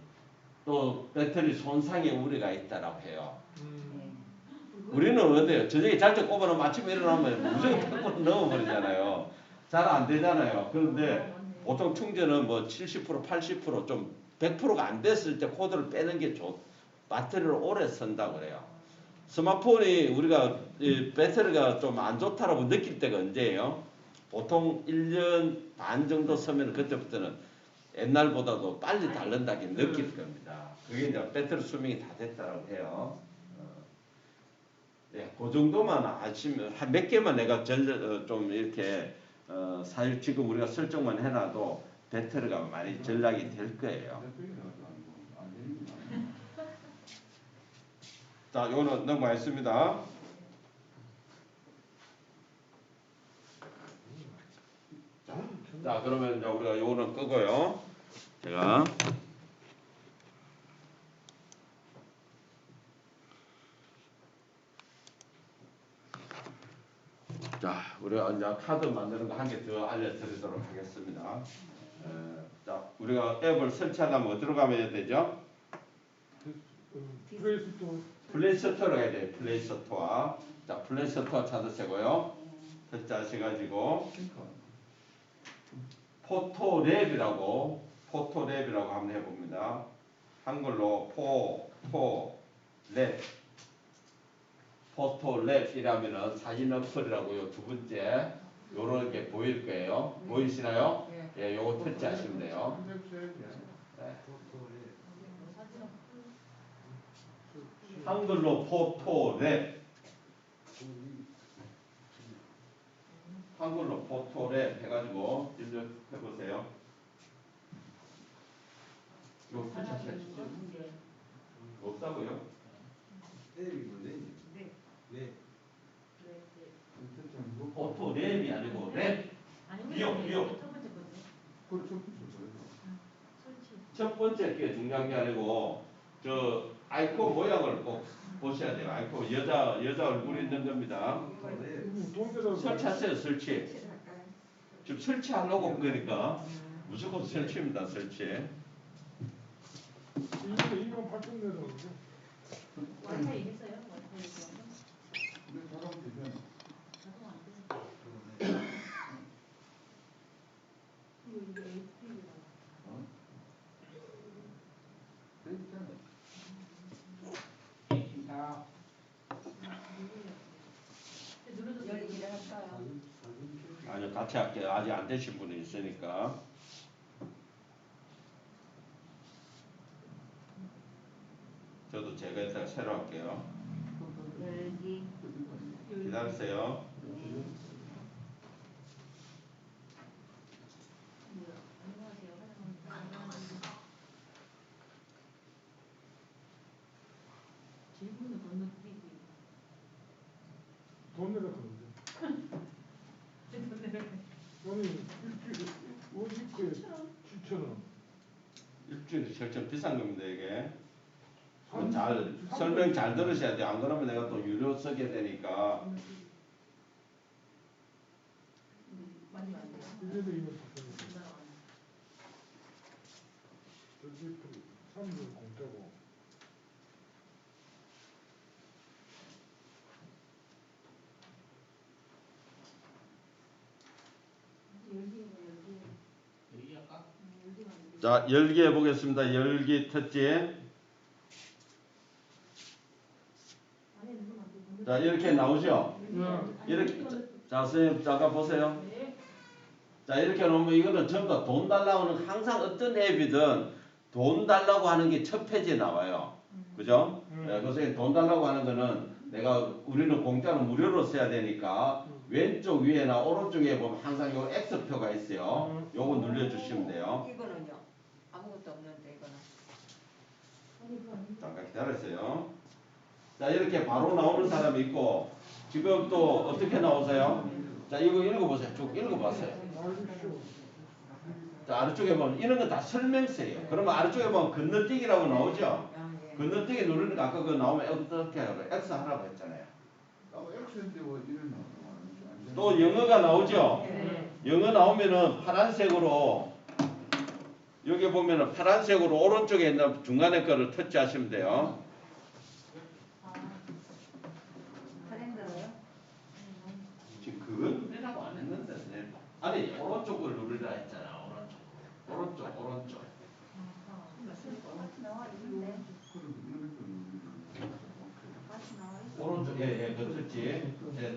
또 배터리 손상의 우려가 있다라고 해요. 우리는 어때요? 저녁에 잘 때 꼽아놓으면 아침에 일어나면 무조건 100% 넘어버리잖아요. 잘 안 되잖아요. 그런데 보통 충전은 뭐 70%, 80%좀 100%가 안 됐을 때 코드를 빼는 게 배터리를 오래 쓴다고 그래요. 스마트폰이 우리가 이 배터리가 좀 안 좋다라고 느낄 때가 언제예요? 보통 1년 반 정도 쓰면 그때부터는 옛날보다도 빨리 닳는다고 느낄 겁니다. 그게 이제 배터리 수명이 다 됐다라고 해요. 네, 그 정도만 아시면 한 몇 개만 내가 좀 이렇게 사실 지금 우리가 설정만 해놔도 배터리가 많이 전락이 될 거예요. 자, 요거는 넘어가겠습니다. 자, 그러면 이제 우리가 요거는 끄고요. 제가 자, 우리가 이제 카드 만드는 거 한 개 더 알려드리도록 하겠습니다. 자, 우리가 앱을 설치하려면 어디로 가면 되죠? 플레이스토어. 플레이스토어로 가야 돼요. 플레이스토어. 자, 플레이스토어 찾으시고요. 설치하셔가지고 포토랩이라고 한번 해봅니다. 한글로 포토랩이라면은 사진 어플이라고요. 두 번째 요런 게 보일 거예요. 보이시나요? 예, 요거 터치하시면 돼요. 네. 한글로 포토랩. 한글로 포토랩 해가지고 입력해보세요. 이거 터치하시죠. 없다고요? 포토랩이 아니고 랩. 비용. 첫 번째 게 중요한 게 아니고 저 아이콘 모양을 꼭 보셔야 돼요. 아이콘 여자 얼굴이 있는 겁니다. 설치하세요. 설치. 지금 설치하려고 한 거니까 무조건 설치입니다. 설치. 2만 8천 내서 와이파이 있어요? 와이파이 있어요? 자동 안 돼. 이거 HP라고. 열기를 할까요? 아니요, 같이 할게요. 아직 안 되신 분이 있으니까. 저도 제가 이따가 새로 할게요. 열기. 기다리세요. 질문을 건너뛰기. 돈 내다 그러는데. 아니 일주일에 원리크에 7,000원. 일주일에 설정 비싼 겁니다, 이게. 잘 설명 잘 들으셔야 돼요. 안 그러면 내가 또 유료 쓰게 되니까. 많이 안 돼요. 1년에 2만 8천 원. 저기 3년 공짜고. 자, 열기 해보겠습니다. 열기 터치. 자, 이렇게 나오죠? 이렇게, 자, 선생님, 잠깐 보세요. 자, 이렇게 놓으면 이거는 전부 다 돈 달라고 하는, 항상 어떤 앱이든 돈 달라고 하는 게 첫 페이지에 나와요. 그죠? 네, 그래서 돈 달라고 하는 거는 우리는 공짜로 무료로 써야 되니까 왼쪽 위에나 오른쪽 위에 보면 항상 요 X표가 있어요. 요거 눌러주시면 돼요. 이거는요? 아무것도 없는데 이거는. 잠깐 기다리세요. 자, 이렇게 바로 나오는 사람이 있고, 지금 또 어떻게 나오세요? 자, 이거 읽어보세요. 쭉 읽어보세요. 자, 아래쪽에 보면 이런 건 다 설명서예요. 그러면 아래쪽에 보면 건너뛰기라고 나오죠? 건너뛰기 누르니까 아까 그 나오면 어떻게 하라고 X 하라고 했잖아요. X인데 뭐 이런 또 영어가 나오죠. 네. 영어 나오면은 파란색으로 여기 보면은 파란색으로 오른쪽에 있는 중간에 거를 터치하시면 돼요. 트렌드로요? 지금 그건 누르라고 안 했는데 네. 아니 오른쪽 걸 누르라 했잖아. 오른쪽. 같이 나와 있는데. 그럼 이렇게 누르면 같이 나와 있어. 오른쪽 그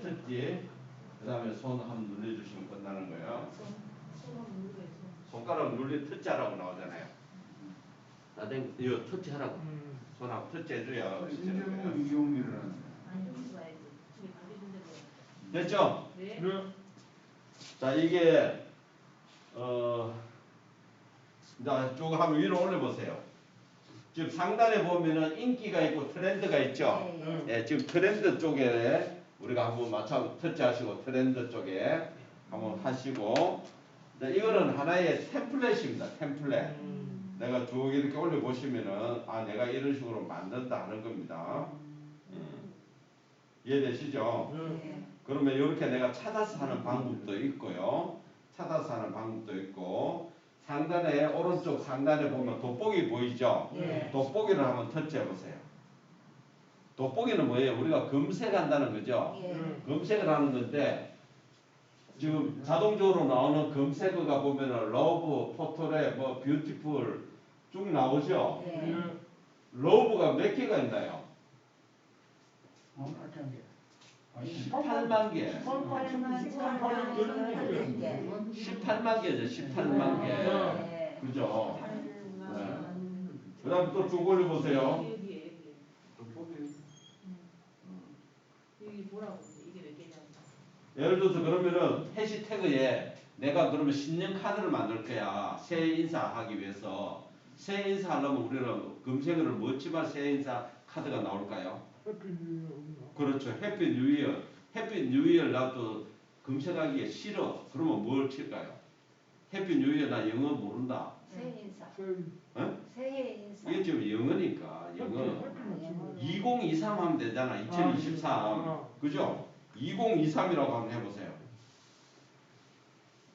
터치. 그다음에 손 한번 눌러주시면 끝나는 거예요. 손으로 누르겠어. 손가락 눌리 터치하라고 나오잖아요. 나중에 이거 터치하라고. 손하고 터치해줘야 되는 신정호 거예요. 이용이라는 아니 여기 봐야지. 저기 가르쳐준 대로. 됐죠? 네. 네. 자 이게 자 쭉 한번 위로 올려보세요. 지금 상단에 보면은 인기가 있고 트렌드가 있죠. 예, 예. 예, 지금 트렌드 쪽에 우리가 한번 맞춰 터치하시고 트렌드 쪽에 한번 하시고 자, 이거는 하나의 템플릿입니다. 템플릿. 내가 쭉 이렇게 올려보시면은 아 내가 이런 식으로 만든다 하는 겁니다. 이해되시죠? 예. 그러면 이렇게 내가 찾아서 하는 방법도 있고요. 찾아서 하는 방법도 있고 상단에 오른쪽 상단에 보면 돋보기 보이죠? 예. 돋보기를 한번 터치해 보세요. 돋보기는 뭐예요? 우리가 검색한다는 거죠. 예. 검색을 하는 건데 지금 자동적으로 나오는 검색어가 보면은 러브, 포토레, 뭐 뷰티풀 쭉 나오죠. 예. 러브가 몇 개가 있나요? 18만 개. 18만 개죠. 18만 개. 예. 그죠? 팔만. 그 다음 또 쭉 올려보세요. 여기에. 돋보기 여기 뭐라고 이게 몇 개냐고. 예를 들어서 그러면은 해시태그에 내가 그러면 신년 카드를 만들 거야. 새해 인사하기 위해서. 새해 인사하려면 우리는 검색어를 뭐 치면 새해 인사 카드가 나올까요? 그렇죠. 해피 뉴 이어. 해피 뉴 이어 나도 검색하기에 싫어. 그러면 뭘 칠까요? 해피 뉴 이어 나 영어 모른다. 새해 인사. 어? 새해 인사. 이게 지금 영어니까 영어. 2023 하면 되잖아. 2023. 그죠? 2023이라고 한번 해보세요.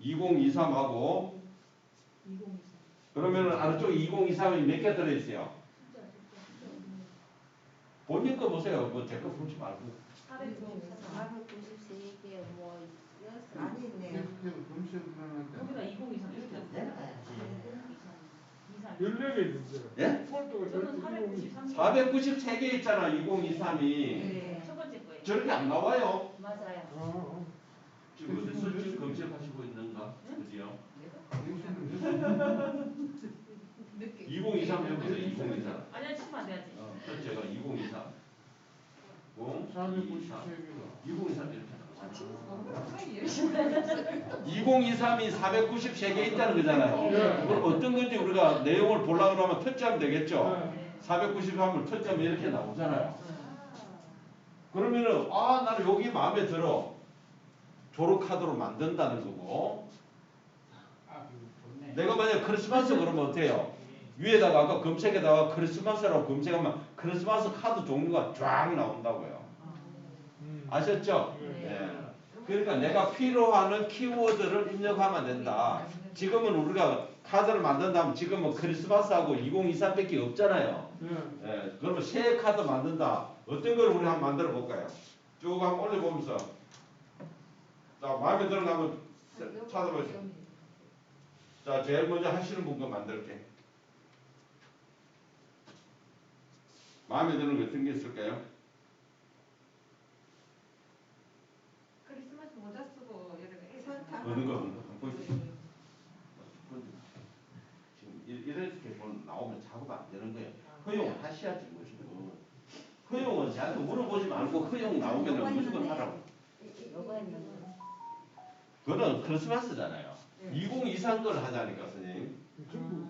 2023하고 2024. 그러면은 아래쪽에 2023이 몇 개 들어있어요? 숫자. 본인 거 보세요. 뭐 제 거 보지 말고. 493개 뭐 많이 있네요. 검색을 하는데 거기다 2023 숫자. 내려가야지. 14개 있는데. 예? 폴더가 저는 493개. 493개. 493개 있잖아. 2023이. 네. 첫 번째 거예요. 저렇게 안 나와요. 맞아요. 지금 어디서 지금 검색하시고 있는가? 드디어. 몇 개? 2023 해보세요. 2023. 아니야 치면 안 돼야지. 첫째가 2023. 493개가 2023 이렇게 나와요. 2023. 2023이 493개 있다는 거잖아요. 네. 그럼 어떤 건지 우리가 내용을 보려고 하면 터치하면 되겠죠. 네. 493을 터치하면 이렇게 나오잖아요. 그러면은 아 나는 여기 마음에 들어. 졸업 카드로 만든다는 거고. 내가 만약 크리스마스 그러면 어때요? 위에다가 아까 검색에다가 크리스마스라고 검색하면 크리스마스 카드 종류가 쫙 나온다고요. 아셨죠? 예. 그러니까 내가 필요하는 키워드를 입력하면 된다. 지금은 우리가 카드를 만든다면 지금은 크리스마스하고 2023밖에 없잖아요. 예. 그러면 새 카드 만든다. 어떤 걸 우리 한번 만들어 볼까요? 쭉 한번 올려보면서 자 마음에 드는 거 한번 찾아보세요. 자 제일 먼저 하시는 분 거 만들게. 마음에 드는 거 어떤 게 있을까요? 크리스마스 모자 쓰고 이렇게 어느 거 한번 보여주세요. 지금 이렇게 나오면 작업 안 되는 거예요. 허용을 하셔야지 무조건. 허용은 저한테 물어보지 말고 허용 나오면 무조건 하라고. 요거 있는 거. 그거는 크리스마스잖아요. 2023 걸 하자니까 선생님. 전부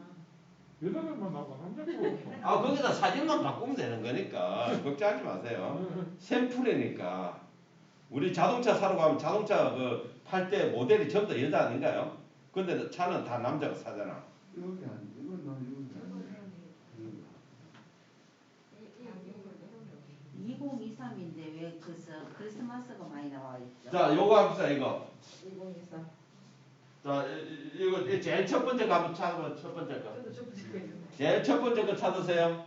여자들만 나오고 남자도 없어. 아 거기다 사진만 바꾸면 되는 거니까 걱정하지 마세요. 샘플이니까. 우리 자동차 사러 가면 자동차 그 팔 때 모델이 전부 다 여자 아닌가요? 근데 차는 다 남자가 사잖아. 여기 안 이건 난 여기 안 돼. 2023 2023인데 왜 크리스마스가 많이 나와 있죠? 자, 요거 합시다 이거. 2023. 자, 이거 제일 첫 번째 거 한번 찾아봐. 첫 번째 거. 저도 첫 번째 거 있는데. 제일 첫 번째 거 찾으세요.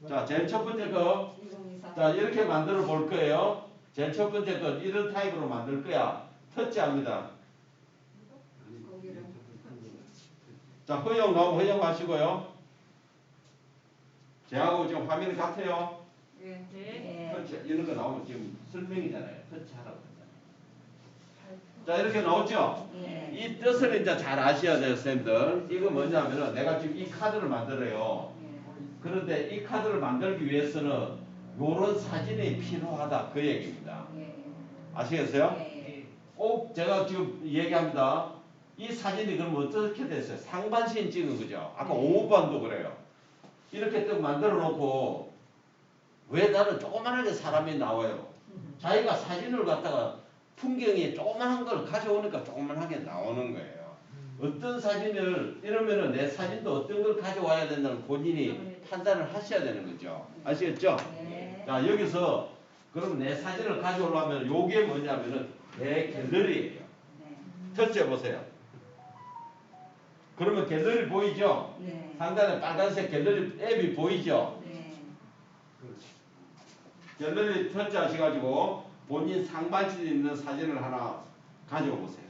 자, 제일 첫 번째 거. 2023. 자, 이렇게 만들어 볼 거예요. 제일 첫 번째 거 이런 타입으로 만들 거야. 터치합니다. 거기를 자, 허용 나오면 허용하시고요. 제하고 지금 화면이 같아요. 예. 네. 터치 이런 거 나오면 지금 설명이잖아요. 터치하라고 했잖아요. 자, 이렇게 나오죠? 예. 이 뜻을 이제 잘 아셔야 돼요, 선생님들. 이거 뭐냐면은 내가 지금 이 카드를 만들어요. 예. 그런데 이 카드를 만들기 위해서는 요런 사진이 필요하다 그 얘기입니다. 예. 아시겠어요? 예. 꼭 제가 지금 얘기합니다. 이 사진이 그럼 어떻게 됐어요? 상반신 찍은 거죠. 아까 5번도 그래요. 이렇게 딱 만들어 놓고 왜 나는 조그만하게 사람이 나와요? 자기가 사진을 갖다가 풍경이 조그만한 걸 가져오니까 조그만하게 나오는 거예요. 어떤 사진을 이러면은 내 사진도 어떤 걸 가져와야 된다는 본인이 판단을 하셔야 되는 거죠. 아시겠죠? 예. 자, 여기서 그럼 내 사진을 가져오려면 요게 뭐냐면은 내 갤러리예요. 네. 터치해 보세요. 그러면 갤러리 보이죠? 네. 상단에 빨간색 갤러리 앱이 보이죠? 네. 갤러리 터치 하셔가지고 본인 상반신에 있는 사진을 하나 가져오 보세요.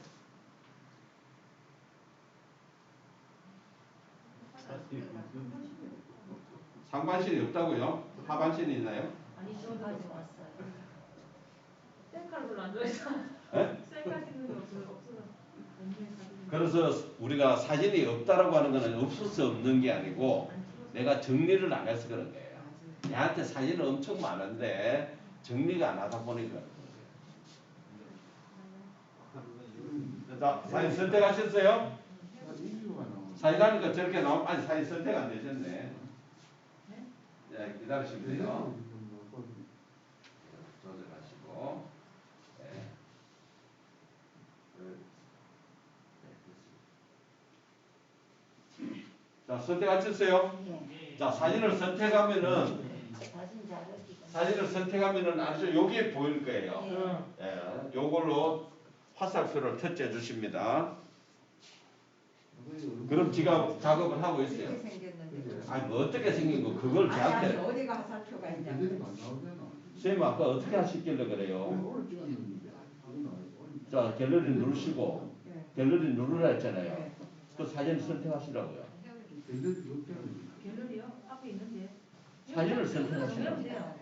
상반신이 없다고요? 하반신이 있나요? 아니 저 저도 가져왔어요. 셀카를 별로 안 좋아해서. 예? 셀카 찍는 게 없어서 없는 사진. 그래서 우리가 사진이 없다라고 하는 것은 없어서 없는 게 아니고 내가 정리를 안 해서 그런 거예요. 내한테 사진은 엄청 많은데 정리가 안 하다 보니까 그런 거예요. 자, 사진 선택하셨어요? 이유가 나오네. 사진 하니까 저렇게 나오면 아니 사진 선택 안 되셨네. 네, 기다리시면 돼요. 조절하시고. 네. 자, 선택하셨어요? 예. 자, 사진을 선택하면은 사진 자르기가. 사진을 선택하면은 아주 여기에 보일 거예요. 예. 예, 요걸로 화살표를 터치해 주십니다. 그럼 지가 작업을 하고 이렇게 있어요. 생겼는데. 아니 뭐 어떻게 생긴 거 그걸 아니 아니 저한테 어디가 화살표가 있냐고. 갤러리가 안 나오잖아. 선생님 아까 어떻게 하셨길래 그래요? 오늘 찍었는데 그거 나와요. 자, 갤러리 누르시고 예. 갤러리 누르라 했잖아요. 예. 그 사진 선택하시라고요. 갤러리 없잖아. 갤러리요? 앞에 있는데. 사진을 선택하시라고. 여기 돼요.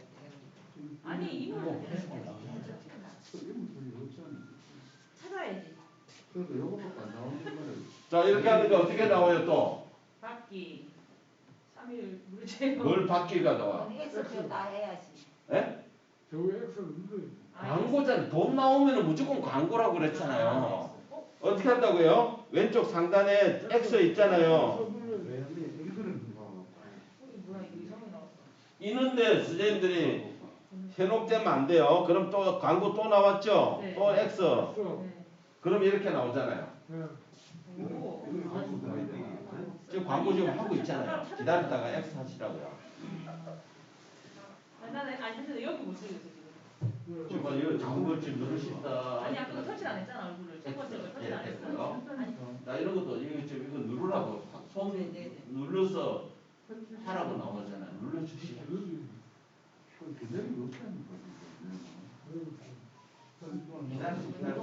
아니 이거 뭐, 이름 없잖아. 찾아야지. 그러니까 요거밖에 안 나오는 거예요. 자, 이렇게 하니까 어떻게 나와요 또? 받기 3일 무료제로. 뭘 받기가 나와? 아니 X표 다 해야지. 예? 저 위에 X를 눌러야 돼. 광고잖아요. 돈 나오면 무조건 광고라고 그랬잖아요. 어떻게 한다고요? 왼쪽 상단에 X 있잖아요. 왜 이거를 누가 뭐야 이거 이상하게 나왔어. 있는데 선생님들이 현혹되면 안 돼요. 그럼 또 광고 또 나왔죠? 네. 또 X. 써. 그럼 이렇게 나오잖아요. 예. 오. 이거 가지고 가야 돼. 지금 광고 지금 하고 있잖아요. 기다렸다가 X 하시라고요. 아니 근데 여기 못 쓰겠어 지금. 지금 이거 작은 걸 지금 누를 수 있다. 아니 아까 터치 안 했잖아 얼굴을. 첫 번째 거 터치 안 했어. 아니 자, 이런 것도 이거 지금 이거 누르라고 손 눌러서 하라고 나오잖아요. 눌러주시라. 그 갤러리 없다니까. 저는 셀카도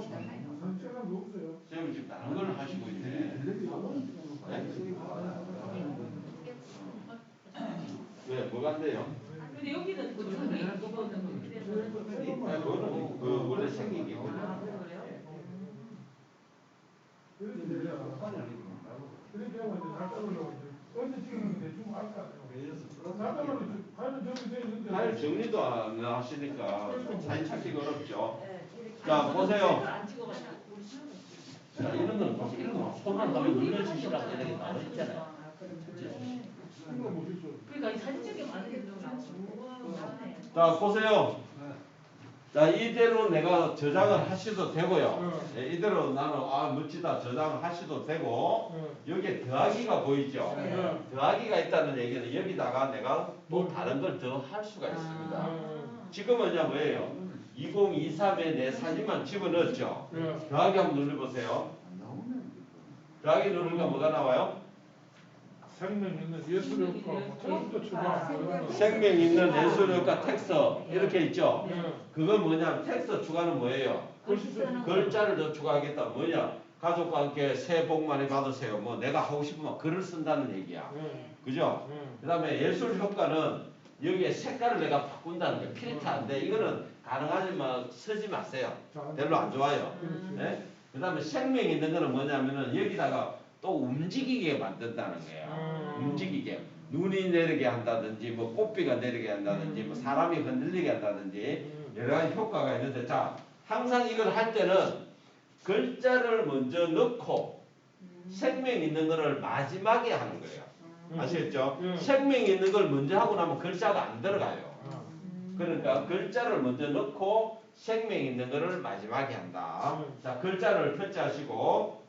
없어요. 선생님 지금 다른 걸 하시고 있네. 갤러리 없는 왜? 뭐가 안 돼요? 근데 여기는 그 준비 이거는 아니, 그거는 그 원래 생긴 게 아 그래요? 이렇게 돼야. 이렇게 하면 이제 날짜별로 이제 언제 찍었는지 대충 알 거 아니에요. 날짜별로 파일은 정리돼 있는데. 파일 정리도 안 하시니까 사진 찾기가 어렵죠. 예, 이렇게. 자, 보세요. 안 찍어가지고 우리 친구가 자, 이런 건 보세요. 이런 거 손을 한번 눌러주시라고 이렇게 나와 있잖아요. 아, 그럼 그치? 이거 못 있어. 그러니까 이 사진 찍기 많은 게 너무 나오고. 자, 보세요. 자, 이대로 내가 저장을 하셔도 되고요. 네, 이대로 나는 멋지다 저장을 하셔도 되고 여기에 더하기가 보이죠. 네. 더하기가 있다는 얘기는 여기다가 내가 또 다른 걸 더 할 수가 있습니다. 지금은요 뭐예요? 2023에 내 사진만 집어넣었죠. 더하기 한번 눌러보세요. 안 나오네. 더하기 누르니까 뭐가 나와요? 생명 있는 예술의 효과, 뭐 텍스트 추가, 뭐 이런 거. 생명 있는 예술효과 텍스트 이렇게 있죠. 네. 그건 뭐냐면 텍스트 추가는 뭐예요? 글씨 쓰는 거. 글자를 더 추가하겠다. 뭐냐? 가족과 함께 새해 복 많이 받으세요. 뭐 내가 하고 싶으면 글을 쓴다는 얘기야. 네. 그죠? 네. 그 다음에 예술 효과는 여기에 색깔을 내가 바꾼다는 게 필터인데 이거는 가능하지만 쓰지 마세요. 별로 안 좋아요. 네? 그 다음에 생명 있는 거는 뭐냐면은 여기다가 또 움직이게 만든다는 거예요. 움직이게. 눈이 내리게 한다든지 뭐 꽃비가 내리게 한다든지 뭐 사람이 흔들리게 한다든지 여러 가지 효과가 있는데 자 항상 이걸 할 때는 글자를 먼저 넣고 생명 있는 거를 마지막에 하는 거예요. 아시겠죠? 생명 있는 걸 먼저 하고 나면 글자가 안 들어가요. 그러니까 글자를 먼저 넣고 생명 있는 거를 마지막에 한다. 자 글자를 터치하시고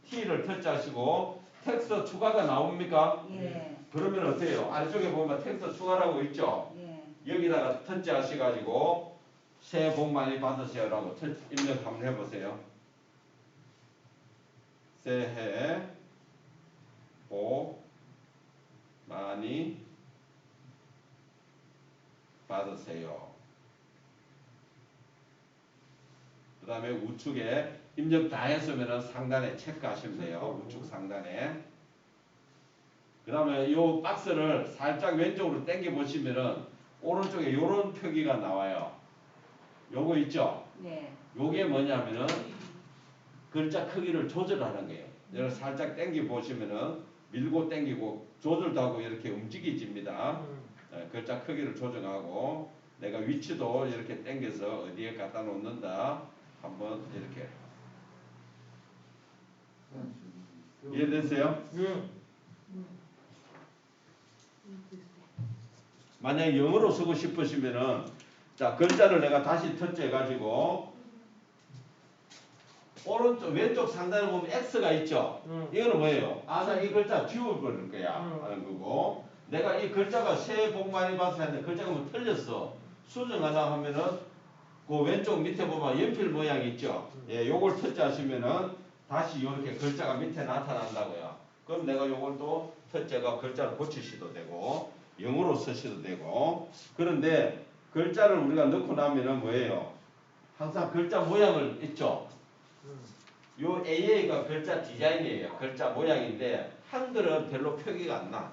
T를 터치하시고 텍스트 추가가 나옵니까? 예. 그러면 어때요? 아래쪽에 보면 텍스트 추가라고 있죠? 예. 여기다가 터치하셔가지고 새해 복 많이 받으세요라고 입력 한번 해보세요. 새해 복 많이 받으세요. 그 다음에 우측에 입력 다 했으면 상단에 체크하시면 돼요. 우측 상단에. 그 다음에 이 박스를 살짝 왼쪽으로 당겨 보시면은 오른쪽에 요런 표기가 나와요. 요거 있죠? 네. 요게 뭐냐면은 글자 크기를 조절하는 거예요. 여기 살짝 당겨 보시면은 밀고 당기고 조절도 하고 이렇게 움직여집니다. 글자 크기를 조정하고 내가 위치도 이렇게 당겨서 어디에 갖다 놓는다. 한번 이렇게 이해됐어요? 만약 영어로 쓰고 싶으시면은 자 글자를 내가 다시 터치해 가지고 오른쪽 왼쪽 상단에 보면 X가 있죠. 이거는 뭐예요? 나 이 글자 지워버릴 거야 하는 거고 내가 이 글자가 새해 복 많이 받으세요 하는데 글자가 뭐 틀렸어. 수정하자 하면은 그 왼쪽 밑에 보면 연필 모양이 있죠. 예, 요걸 터치하시면은 다시 이렇게 글자가 밑에 나타난다고요. 그럼 내가 요걸 또 터치해가 글자를 고치셔도 되고 영어로 쓰셔도 되고 그런데 글자를 우리가 넣고 나면은 뭐예요? 항상 글자 모양을 있죠. 요 AA가 글자 디자인이에요. 글자 모양인데 한글은 별로 표기가 안 나.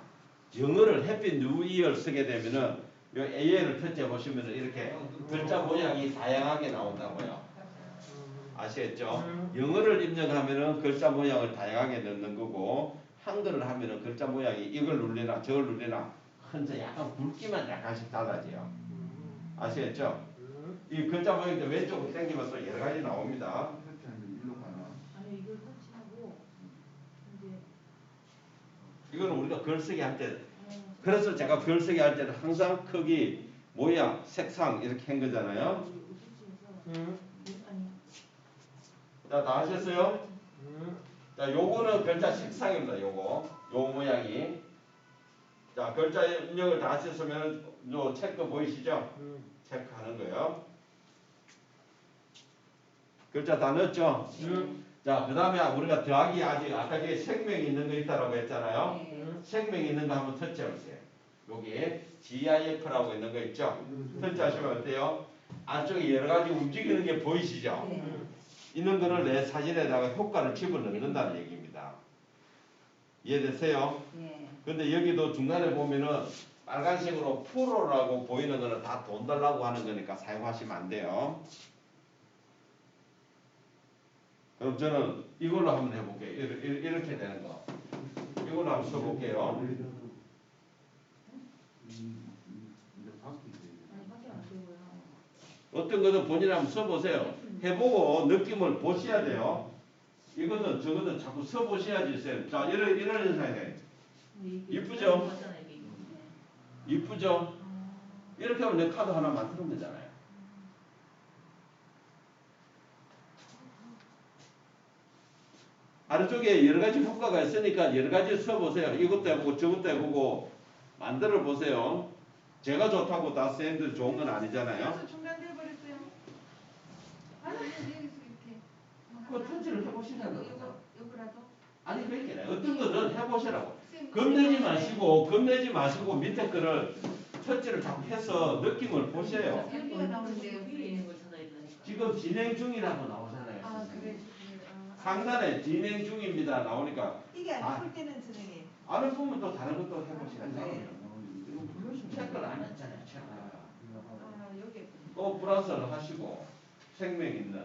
영어를 햇빛 뉴이어를 쓰게 되면은 요 AA를 터치해 보시면은 이렇게 글자 모양이 다양하게 나온다고요. 아시겠죠? 영어를 입력하면은 글자 모양을 다양하게 넣는 거고 한글을 하면은 글자 모양이 이걸 눌리나 저걸 눌리나 흔적 약간 굵기만 약간씩 달라져요. 아시겠죠? 이 글자 모양인데 왼쪽으로 당기면 또 여러 가지 나옵니다. 아니 이걸 터치하고 이제 이거는 우리가 글쓰기 할 때 그래서 제가 글쓰기 할 때는 항상 크기, 모양, 색상 이렇게 한 거잖아요. 아니 자, 다 하셨어요? 자, 요거는 글자 색상입니다. 요거. 요 모양이. 자, 글자 입력을 다 하셨으면 요 체크 보이시죠? 체크하는 거예요. 글자 다 넣었죠? 자, 그 다음에 우리가 더하기 아직 아까 전에 생명이 있는 거 있다라고 했잖아요. 네. 생명이 있는 거 한번 터치해 보세요. 여기 GIF라고 있는 거 있죠? 터치하시면 어때요? 안쪽에 여러 가지 움직이는 게 보이시죠? 네. 있는 거를 내 사진에다가 효과를 집어넣는다는 얘기입니다. 이해되세요? 네. 근데 여기도 중간에 보면은 빨간색으로 프로라고 보이는 거는 다 돈 달라고 하는 거니까 사용하시면 안 돼요. 그럼 저는 이걸로 한번 해볼게요. 이렇게 되는 거. 이걸로 한번 써볼게요. 아니 밖에 안 되고요. 어떤 거든 본인이 한번 써보세요. 해보고 느낌을 보셔야 돼요. 이거는 저거는 자꾸 써보셔야지 쌤. 자, 이런 현상이에요. 이쁘죠? 이쁘죠? 이렇게 하면 내 카드 하나 만들면 되잖아요. 아래쪽에 여러 가지 효과가 있으니까 여러 가지 써보세요. 이것도 해보고 저것도 해보고 만들어 보세요. 제가 좋다고 다 선생님들이 좋은 건 아니잖아요. 그래서 중단돼 버렸어요. 아니 여기서 이렇게. 그 터치를 해보시라고. 요거라도. 아니 그렇게 어떤 거는 해보시라고. 겁내지 마시고 밑에 거를 터치를 자꾸 해서 느낌을 보세요. 여기가 나오는데 위에 있는 걸 찾아야 되니까. 지금 진행 중이라고 나오잖아요. 아 그래. 상단에 진행 중입니다 나오니까 이게 안 예쁠 때는 선생님. 안 예쁘면 또 다른 것도 해보셔야죠. 이거 체크를 안 했잖아요. 체크. 아 여기. 또 플러스를 하시고 생명 있는.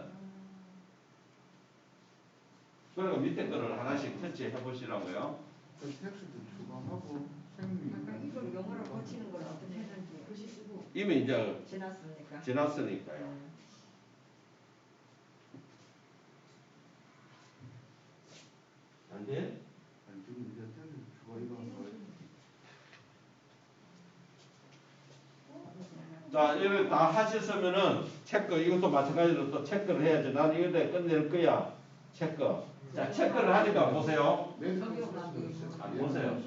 그리고 밑에 거를 하나씩 터치해 보시라고요. 텍스트 추가하고 생명. 아까 이걸 영어로 고치는 걸 어떻게 했는지 글씨 쓰고. 이미 이제 지났으니까. 지났으니까요. 안 돼? 아니 지금 이제 텍스트 추가 이거 한 거예요. 자, 이거 다 하셨으면은 체크, 이것도 마찬가지로 또 체크를 해야지. 난 이거 내 끝낼 거야. 체크. 자, 체크를 하니까 보세요. 보세요.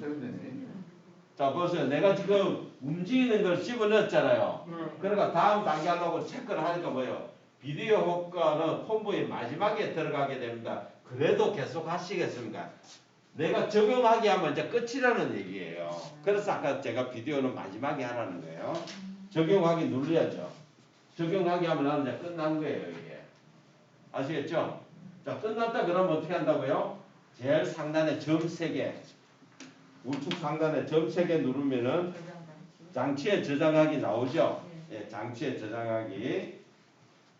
자, 보세요. 내가 지금 움직이는 걸 집어넣었잖아요. 그러니까 다음 단계 하려고 체크를 하니까 뭐예요? 비디오 효과는 콤보의 마지막에 들어가게 됩니다. 그래도 계속 하시겠습니까? 내가 적용하게 하면 이제 끝이라는 얘기예요. 그래서 아까 제가 비디오는 마지막에 하라는 거예요. 적용하기 눌러야죠. 적용하기 하면 나는 이제 끝난 거예요, 이게. 아시겠죠? 자, 끝났다 그러면 어떻게 한다고요? 제일 상단에 점 3개. 우측 상단에 점 3개 누르면은 장치에 저장하기 나오죠? 예, 장치에 저장하기.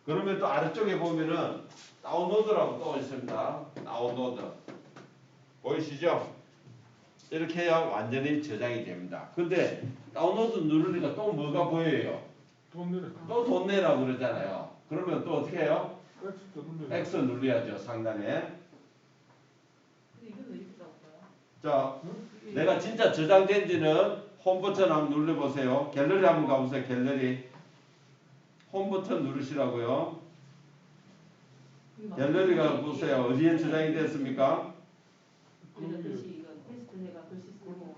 그러면 또 아래쪽에 보면은 다운로드라고 또 있습니다. 다운로드. 보이시죠? 이렇게 해야 완전히 저장이 됩니다. 근데 다운로드 누르니까 또 뭐가 보여요? 돈 내래. 또 돈 내라고 그러잖아요. 그러면 또 어떻게 해요? 엑스트 눌러야 X 눌러야죠, 상단에. 근데 이건 왜 이렇게 나올까요? 자, 내가 진짜 저장된 지는 홈 버튼 한번 눌러보세요. 갤러리 한번 가보세요, 갤러리. 홈 버튼 누르시라고요. 갤러리 가보세요. 어디에 저장이 됐습니까? 이거 글씨 이거 테스트 해가 글씨 쓰고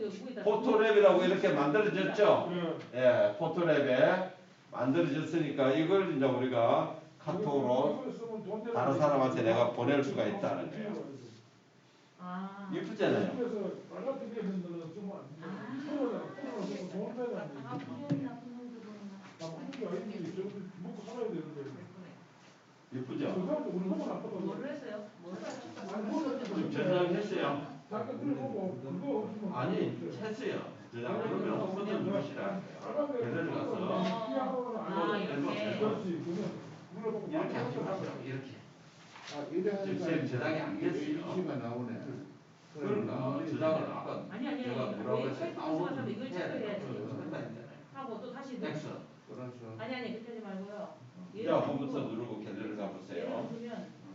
여기 위에다. 포토랩이라고 이렇게 만들어졌죠? 예. 예, 포토랩에 만들어졌으니까 이걸 이제 우리가 카톡으로 이걸 쓰면 돈 내라. 다른 사람한테 내가 보낼 수가 있다는 거예요. 아. 이쁘잖아요. 그래서 빨갛게 되어 있는 거는 쓰면 안 돼. 풀어서 쓰고 돈 내라. 아 분명히 나쁜 놈들구나. 나쁜 게 아니지. 저것도 먹고 살아야 되는데. 이쁘죠? 그거는 우리 먹고 나쁘다고. 뭐를 했어요? 뭐를 지금 저장했어요. 잠깐 들어보고 그거 없으면 아니, 했어요. 저장 그러면 홈 버튼 누르시라는 거예요. 갤러리 가서 아 이렇게. 그렇지. 그러면 눌러보고 이렇게 하시면 이렇게. 아 이래 지금 하니까 저장이 안 됐어요. H가 나오네. 그러니까 저장을 아까 아니 제가 뭐라고 했어요? 사람 이걸 체크해야지. 한다니까요. 하고 또 다시 X. 그래서 아니 그렇게 하지 말고요. 자, 홈 버튼 누르고 갤러리 가보세요. 누르면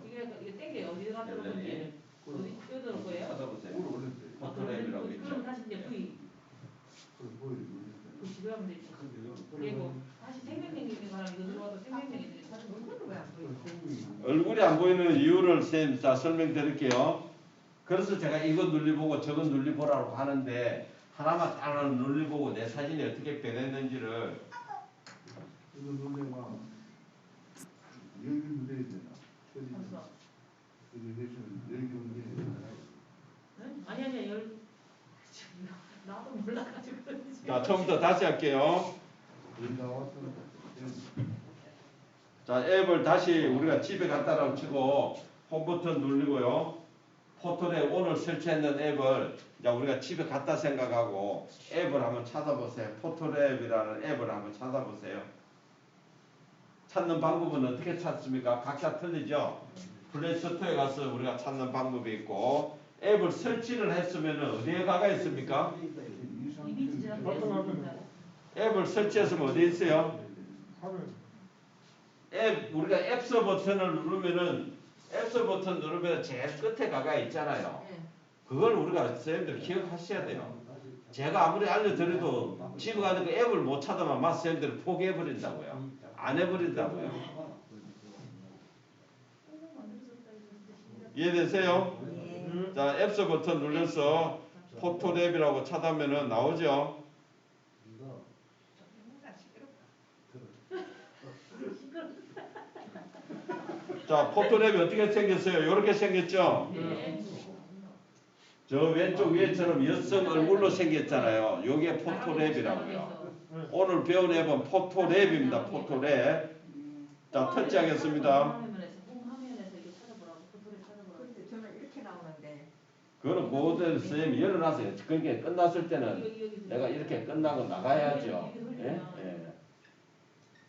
이게 땡겨 어디 가서 갤러리. 건지 어디 뜯을 거예요? 찾아보세요. 뭘 올렸어요? 포토랩이라고 그럼 있죠. 다시 이제 V 그걸 보여요. 올렸어요. 그 집에 하면 되지. 그리고 다시 생명력 있는 사람 이거 들어와서 생명력 있는 사람 얼굴은 왜안 보여? 얼굴이 안 보이는 이유를 쌤 다 설명드릴게요. 그래서 제가 이거 눌리보고 저거 눌리보라고 하는데 하나만 딱 눌리보고 내 사진이 어떻게 변했는지를 이거 놀래가 여기 눌러야 되나? 벌써. 여기 계시면 여기 온게 응? 아니 나도 몰라가지고 그러지. 자, 처음부터 다시 할게요. 여기 나왔으니까 자, 앱을 다시 우리가 집에 갔다라고 치고 홈 버튼 누르고요. 포토랩 오늘 설치했는 앱을 이제 우리가 집에 갔다 생각하고 앱을 한번 찾아보세요. 포토랩이라는 앱을 한번 찾아보세요. 찾는 방법은 어떻게 찾습니까? 각자 틀리죠? 플레이스토어에 가서 우리가 찾는 방법이 있고 앱을 설치를 했으면 어디에 가가 있습니까? 이미지 제작 앱을 설치했으면 어디에 있어요? 하면 앱 우리가 앱서 버튼을 누르면은 앱서 버튼 누르면 제일 끝에 가가 있잖아요. 그걸 우리가 선생님들 기억하셔야 돼요. 제가 아무리 알려드려도 집에 가서 그 앱을 못 찾으면 막 선생님들 포기해버린다고요. 안 해버린다고요. 이해되세요? 예. 자, 앱스 버튼 눌러서 포토랩이라고 찾으면은 나오죠? 자, 포토랩이 어떻게 생겼어요? 이렇게 생겼죠? 네. 저 왼쪽 위에처럼 여성 얼굴로 생겼잖아요. 요게 포토랩이라고요. 오늘 배운 앱은 포토랩입니다. 포토랩. 자, 터치하겠습니다. 홈 화면에서 이거 찾아보라고 포토를 찾아보라고. 근데 저는 이렇게 나오는데. 그거는 모델 선생님이 열어놨어요. 그러니까 끝났을 때는 내가 이렇게 끝나고 나가야죠. 예? 예.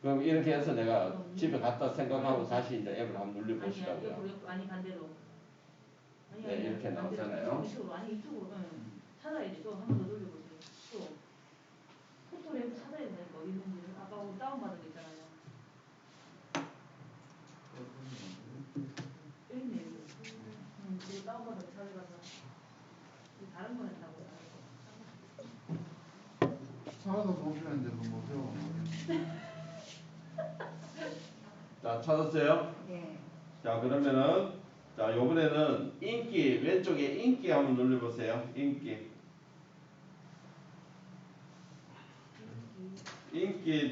그럼 이렇게 해서 내가 집에 갔다 생각하고 다시 이제 앱을 한번 눌러보시라고요. 아니 반대로. 네, 이렇게 나오잖아요. 이쪽으로 아니 이쪽으로 찾아야지. 또 한 번 더 돌려보세요. 또 포토랩 찾아야 되니까 어디 있는지를 아까 우리 다운받은 거 있잖아요. 여기 있네 여기. 그거 다운받은 거 찾아가서 다른 거 했다고요. 살아도 보시는데 뭐 배워. 자, 찾았어요? 예. 자, 그러면은 자, 요번에는 인기 왼쪽에 인기 한번 눌러보세요. 인기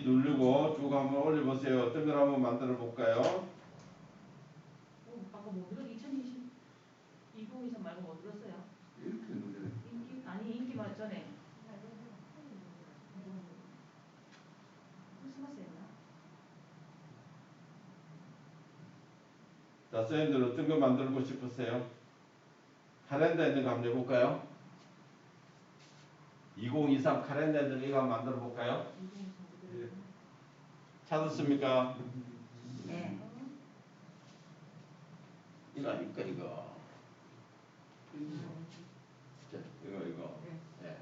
누르고 쭉 한번 올려보세요. 어떤 걸 한번 만들어 볼까요? 아까 뭐 들었 2023 말고 뭐 들었어요? 이렇게 누르래. 인기 아니 인기 말 전에 크리스마스였나? 자, 선생님들 어떤 거 만들고 싶으세요? 카렌더 있는 거 한번 해볼까요? 2023 카렌더 있는 거 이거 한번 만들어 볼까요? 2023 찾았습니까? 예. 이거 아닙니까 이거? 자, 이거. 예.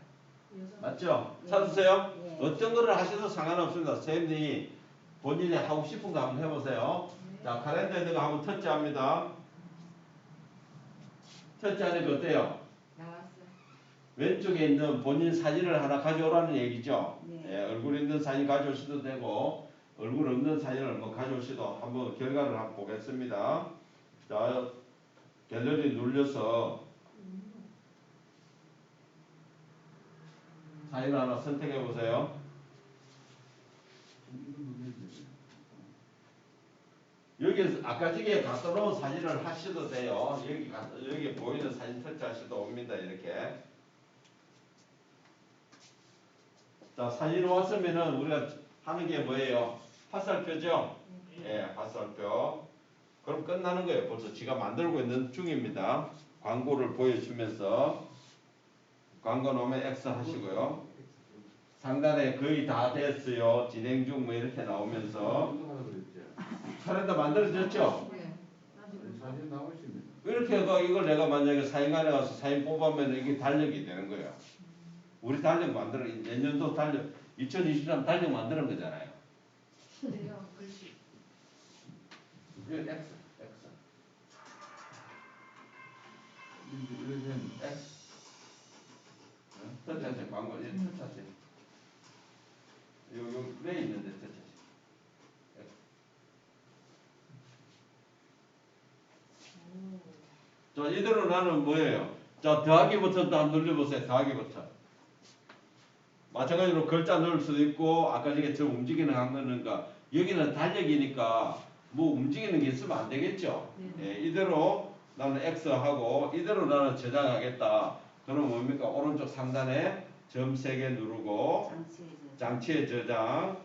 맞죠? 찾으세요? 예. 어떤 거를 하셔도 상관없습니다. 선생님이 본인이 하고 싶은 거 한번 해보세요. 자, 카렌더 있는 거 한번 터치합니다. 터치하니까 어때요? 나왔어. 왼쪽에 있는 본인 사진을 하나 가져오라는 얘기죠. 네. 예, 얼굴 있는 사진 가져오셔도 되고 얼굴 없는 사진을 뭐 가져오셔도 한번 결과를 한번 보겠습니다. 자, 갤러리 눌려서 사진을 하나 선택해 보세요. 이거 누르지. 여기에서 아까 저기에 갖다 놓은 사진을 하셔도 돼요. 여기 보이는 사진 터치하셔도 옵니다. 이렇게. 자, 사진 왔으면은 우리가 하는 게 뭐예요? 화살표죠? 예, 화살표. 그럼 끝나는 거예요. 벌써 지가 만들고 있는 중입니다. 광고를 보여주면서 광고 넣으면 X 하시고요. 상단에 거의 다 됐어요. 진행 중 뭐 이렇게 나오면서 이거 하라 그랬지. 카렌더 만들어졌죠? 예. 사진 나오시면. 이렇게 해서 이걸 내가 만약에 사인관에 가서 사인 뽑으면 이게 달력이 되는 거예요. 우리 달력 만들어 내년도 달력 2023 달력 만드는 거잖아요. 내가 글씨 이거 X. 이렇게 되면 X. 터치하세요. 광고 터치하세요. 요 그래 있는데 터치하세요. 자, 이대로 나는 뭐예요? 자, 더하기 버튼도 한번 눌러보세요. 더하기 버튼. 마찬가지로 글자 넣을 수도 있고 아까 저게 저 움직이는 한 거니까 여기는 달력이니까 뭐 움직이는 게 있으면 안 되겠죠. 예, 이대로 나는 X 하고 이대로 나는 저장하겠다. 그럼 뭡니까? 오른쪽 상단에 점 3개 누르고 장치에 저장.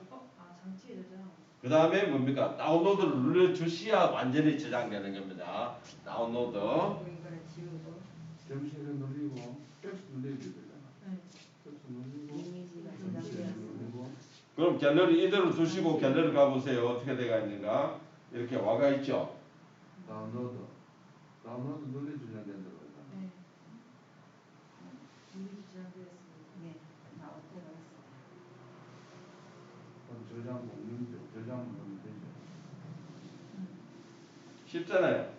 장치에 저장. 그 다음에 뭡니까? 다운로드를 눌러주셔야 완전히 저장되는 겁니다. 다운로드. 이거를 지우고. 점심에 눌리고 X 눌러야 되잖아. 네. X 눌리고 이미지가 점심에 저장되었어. 눌리고. 그럼 갤러리 이대로 두시고 갤러리 가보세요. 어떻게 돼가 있는가? 이렇게 와가 있죠. 다운로드 눌러주면 된다고 했잖아. 네. 이미지 저장되었습니다. 네. 나올 때가 있어. 그럼 저장 공룡죠. 저장 누르면 되죠. 쉽잖아요.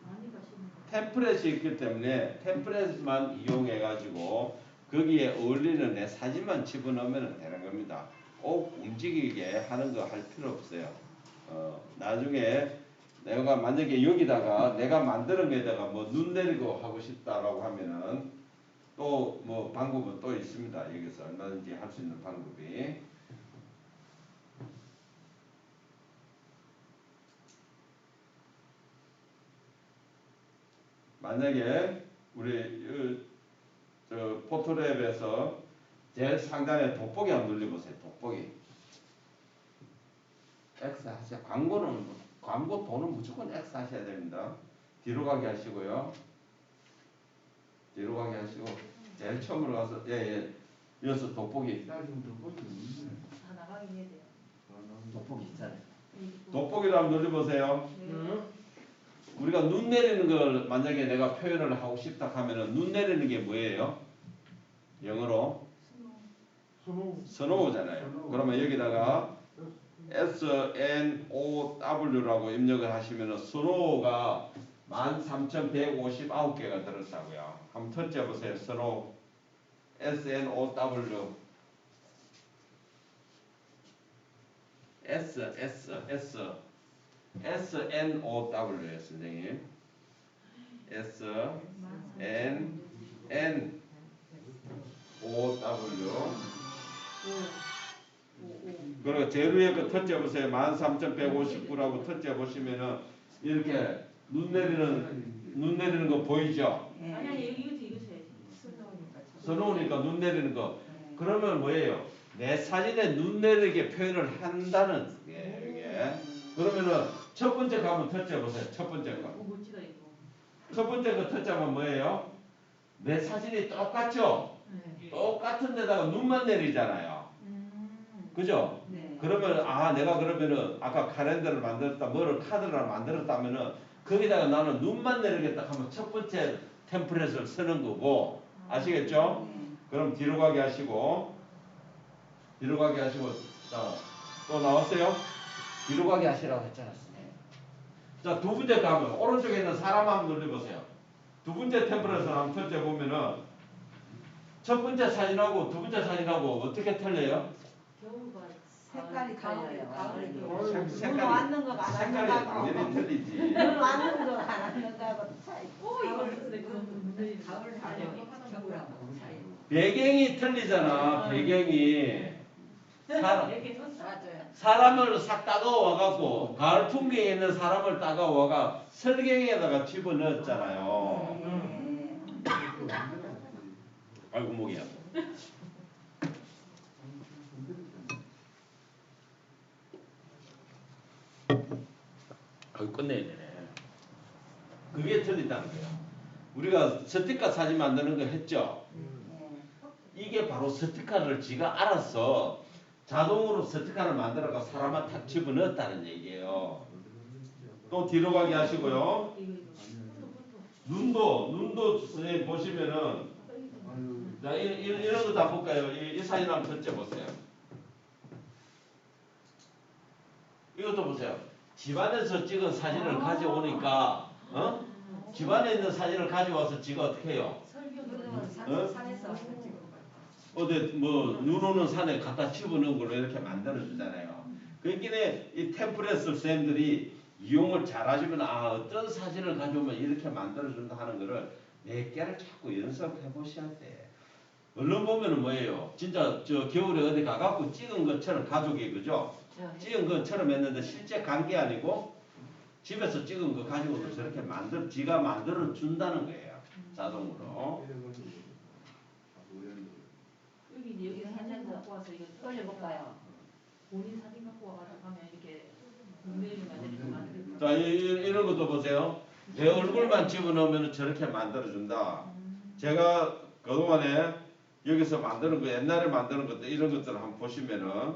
많이 가시는 거. 템플릿이 있기 때문에 템플릿만 이용해 가지고 거기에 어울리는 내 사진만 집어넣으면 되는 겁니다. 꼭 움직이게 하는 거 할 필요 없어요. 나중에 내가 만약에 여기다가 내가 만드는 데다가 뭐 눈 내리고 하고 싶다라고 하면은 또 뭐 방법은 또 있습니다. 여기서 얼마든지 할 수 있는 방법이. 만약에 우리 저 포토랩에서 제일 상단에 돋보기 한번 눌러보세요. 돋보기. X 하세요. 광고 돈은 무조건 X 하셔야 됩니다. 뒤로 가게 하시고요. 뒤로 가게 하시고 제일 처음으로 가서 예예. 이어서 돋보기. 나 지금 돋보기 없는데. 다 나가긴 해야 돼요. 돋보기 있잖아요. 이게 또- 돋보기를 한번 눌러보세요. 네. 우리가 눈 내리는 걸 만약에 내가 표현을 하고 싶다 하면은 눈 내리는 게 뭐예요? 영어로 스노우잖아요. 그러면 여기다가 SNOW라고 입력을 하시면은 스노우가 13,159개가 들었다고요. 한번 터치해 보세요. 스노우 SNOW SNOW예요, 선생님. SNNOW. 그리고 제일 위에 거 터치해 보세요. 13,159라고 터치해 보시면은 이렇게 눈 내리는 거 보이죠? 예. 아니 아니 이거 쳐야지. 스노우니까 서러우니까 눈 내리는 거. 그러면 뭐예요? 내 사진에 눈 내리게 표현을 한다는 게 이게. 그러면은 첫 번째 거 한번 터치해 보세요. 첫 번째 거. 오 멋지다 이거. 첫 번째 거 터치하면 뭐예요? 내 사진이 똑같죠? 네. 똑같은 데다가 눈만 내리잖아요. 그죠? 네. 그러면 내가 그러면은 아까 카렌더를 만들었다 뭐를 카드를 만들었다 하면은 거기다가 나는 눈만 내리겠다 하면 첫 번째 템플릿을 쓰는 거고 아시겠죠? 네. 그럼 뒤로 가게 하시고 자, 또 나왔어요? 뒤로 가게 하시라고 했잖아요. 자, 두 번째 가면 오른쪽에 있는 사람 한번 눌러보세요. 두 번째 템플릿을 한번 터치해 보면은 첫 번째 사진하고 두 번째 사진하고 어떻게 틀려요? 겨울과 색깔이 달라요. 색깔이- 눈 왔는 거가 안 색깔이 왔는 당연히 거하고 틀리지. 눈 왔는 거가 안 왔는 거하고 차이. 오 이거 쓰네 그거 가을하고 겨울하고 차이. 배경이 틀리잖아. 배경이 이렇게 쳤어. 맞아요. 사람을 싹 따가워 와갖고 가을 풍경에 있는 사람을 따가워 와가 설경에다가 집어넣었잖아요. 예. 아이고 목이야. 아이고 끝내야 되네. 그게 틀리다는 거야. 우리가 스티커 사진 만드는 거 했죠. 예. 이게 바로 스티커를 지가 알아서 자동으로 스티커를 만들어가 사람을 탁 집어넣었다는 얘기예요. 또 뒤로 가게 하시고요. 이거 눈도 선생님 보시면은 아유, 자 이런 것도 한번 볼까요? 이 사진 한번 터치해 보세요. 이것도 보세요. 집안에서 찍은 사진을 가져오니까 집안에 있는 사진을 가져와서 지가 어떻게 해요? 눈은 산에서 와서 찍은 거. 어디 뭐 눈 오는 산에 갖다 집어넣은 걸로 이렇게 만들어 주잖아요. 그러니까 이 템플릿을 선생님들이 이용을 잘하시면 어떤 사진을 가져오면 이렇게 만들어 준다 하는 거를 몇 개를 자꾸 연습해 보셔야 돼. 얼른 보면은 뭐예요? 진짜 저 겨울에 어디 가갖고 찍은 것처럼 가족이 그죠? 찍은 것처럼 했는데 실제 간 게 아니고 집에서 찍은 거 가지고도 저렇게 지가 만들어 준다는 거예요. 자동으로. 여기 이제 여기 사진 갖고 와서 이거 올려볼까요? 본인 사진 갖고 와가지고 하면 이렇게 눈내리면 이렇게 만들. 자, 이런 것도 보세요. 내 얼굴만 집어넣으면 저렇게 만들어준다. 제가 그동안에 여기서 만드는 거, 옛날에 만드는 것들, 이런 것들을 한번 보시면은,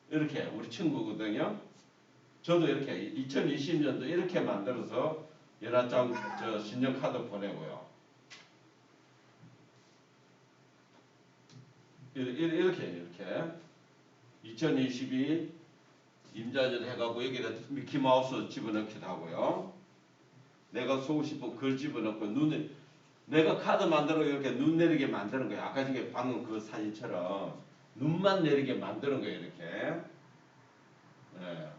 이렇게 우리 친구거든요. 저도 이렇게 2020년도 이렇게 만들어서 연합장 신청 카드 보내고요. 이렇게 2022 임자전 해가고 여기다 미키마우스 집어넣기도 하고요. 내가 쓰고 싶은 글 집어넣고 내가 카드 만들어 이렇게 눈 내리게 만드는 거예요. 아까 전에 방금 그 사진처럼 눈만 내리게 만드는 거예요. 이렇게. 네.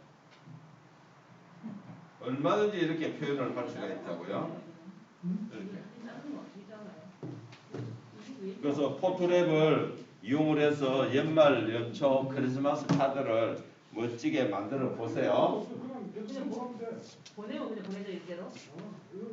얼마든지 이렇게 표현을 할 수가 있다고요. 이렇게. 작은 거 어떻게 작아요? 그래서 포토랩을 이용을 해서 연말 연초 크리스마스 카드를 멋지게 만들어 보세요. 그냥 대충 보면 돼. 보내면 그냥 보내줘 이대로. 이거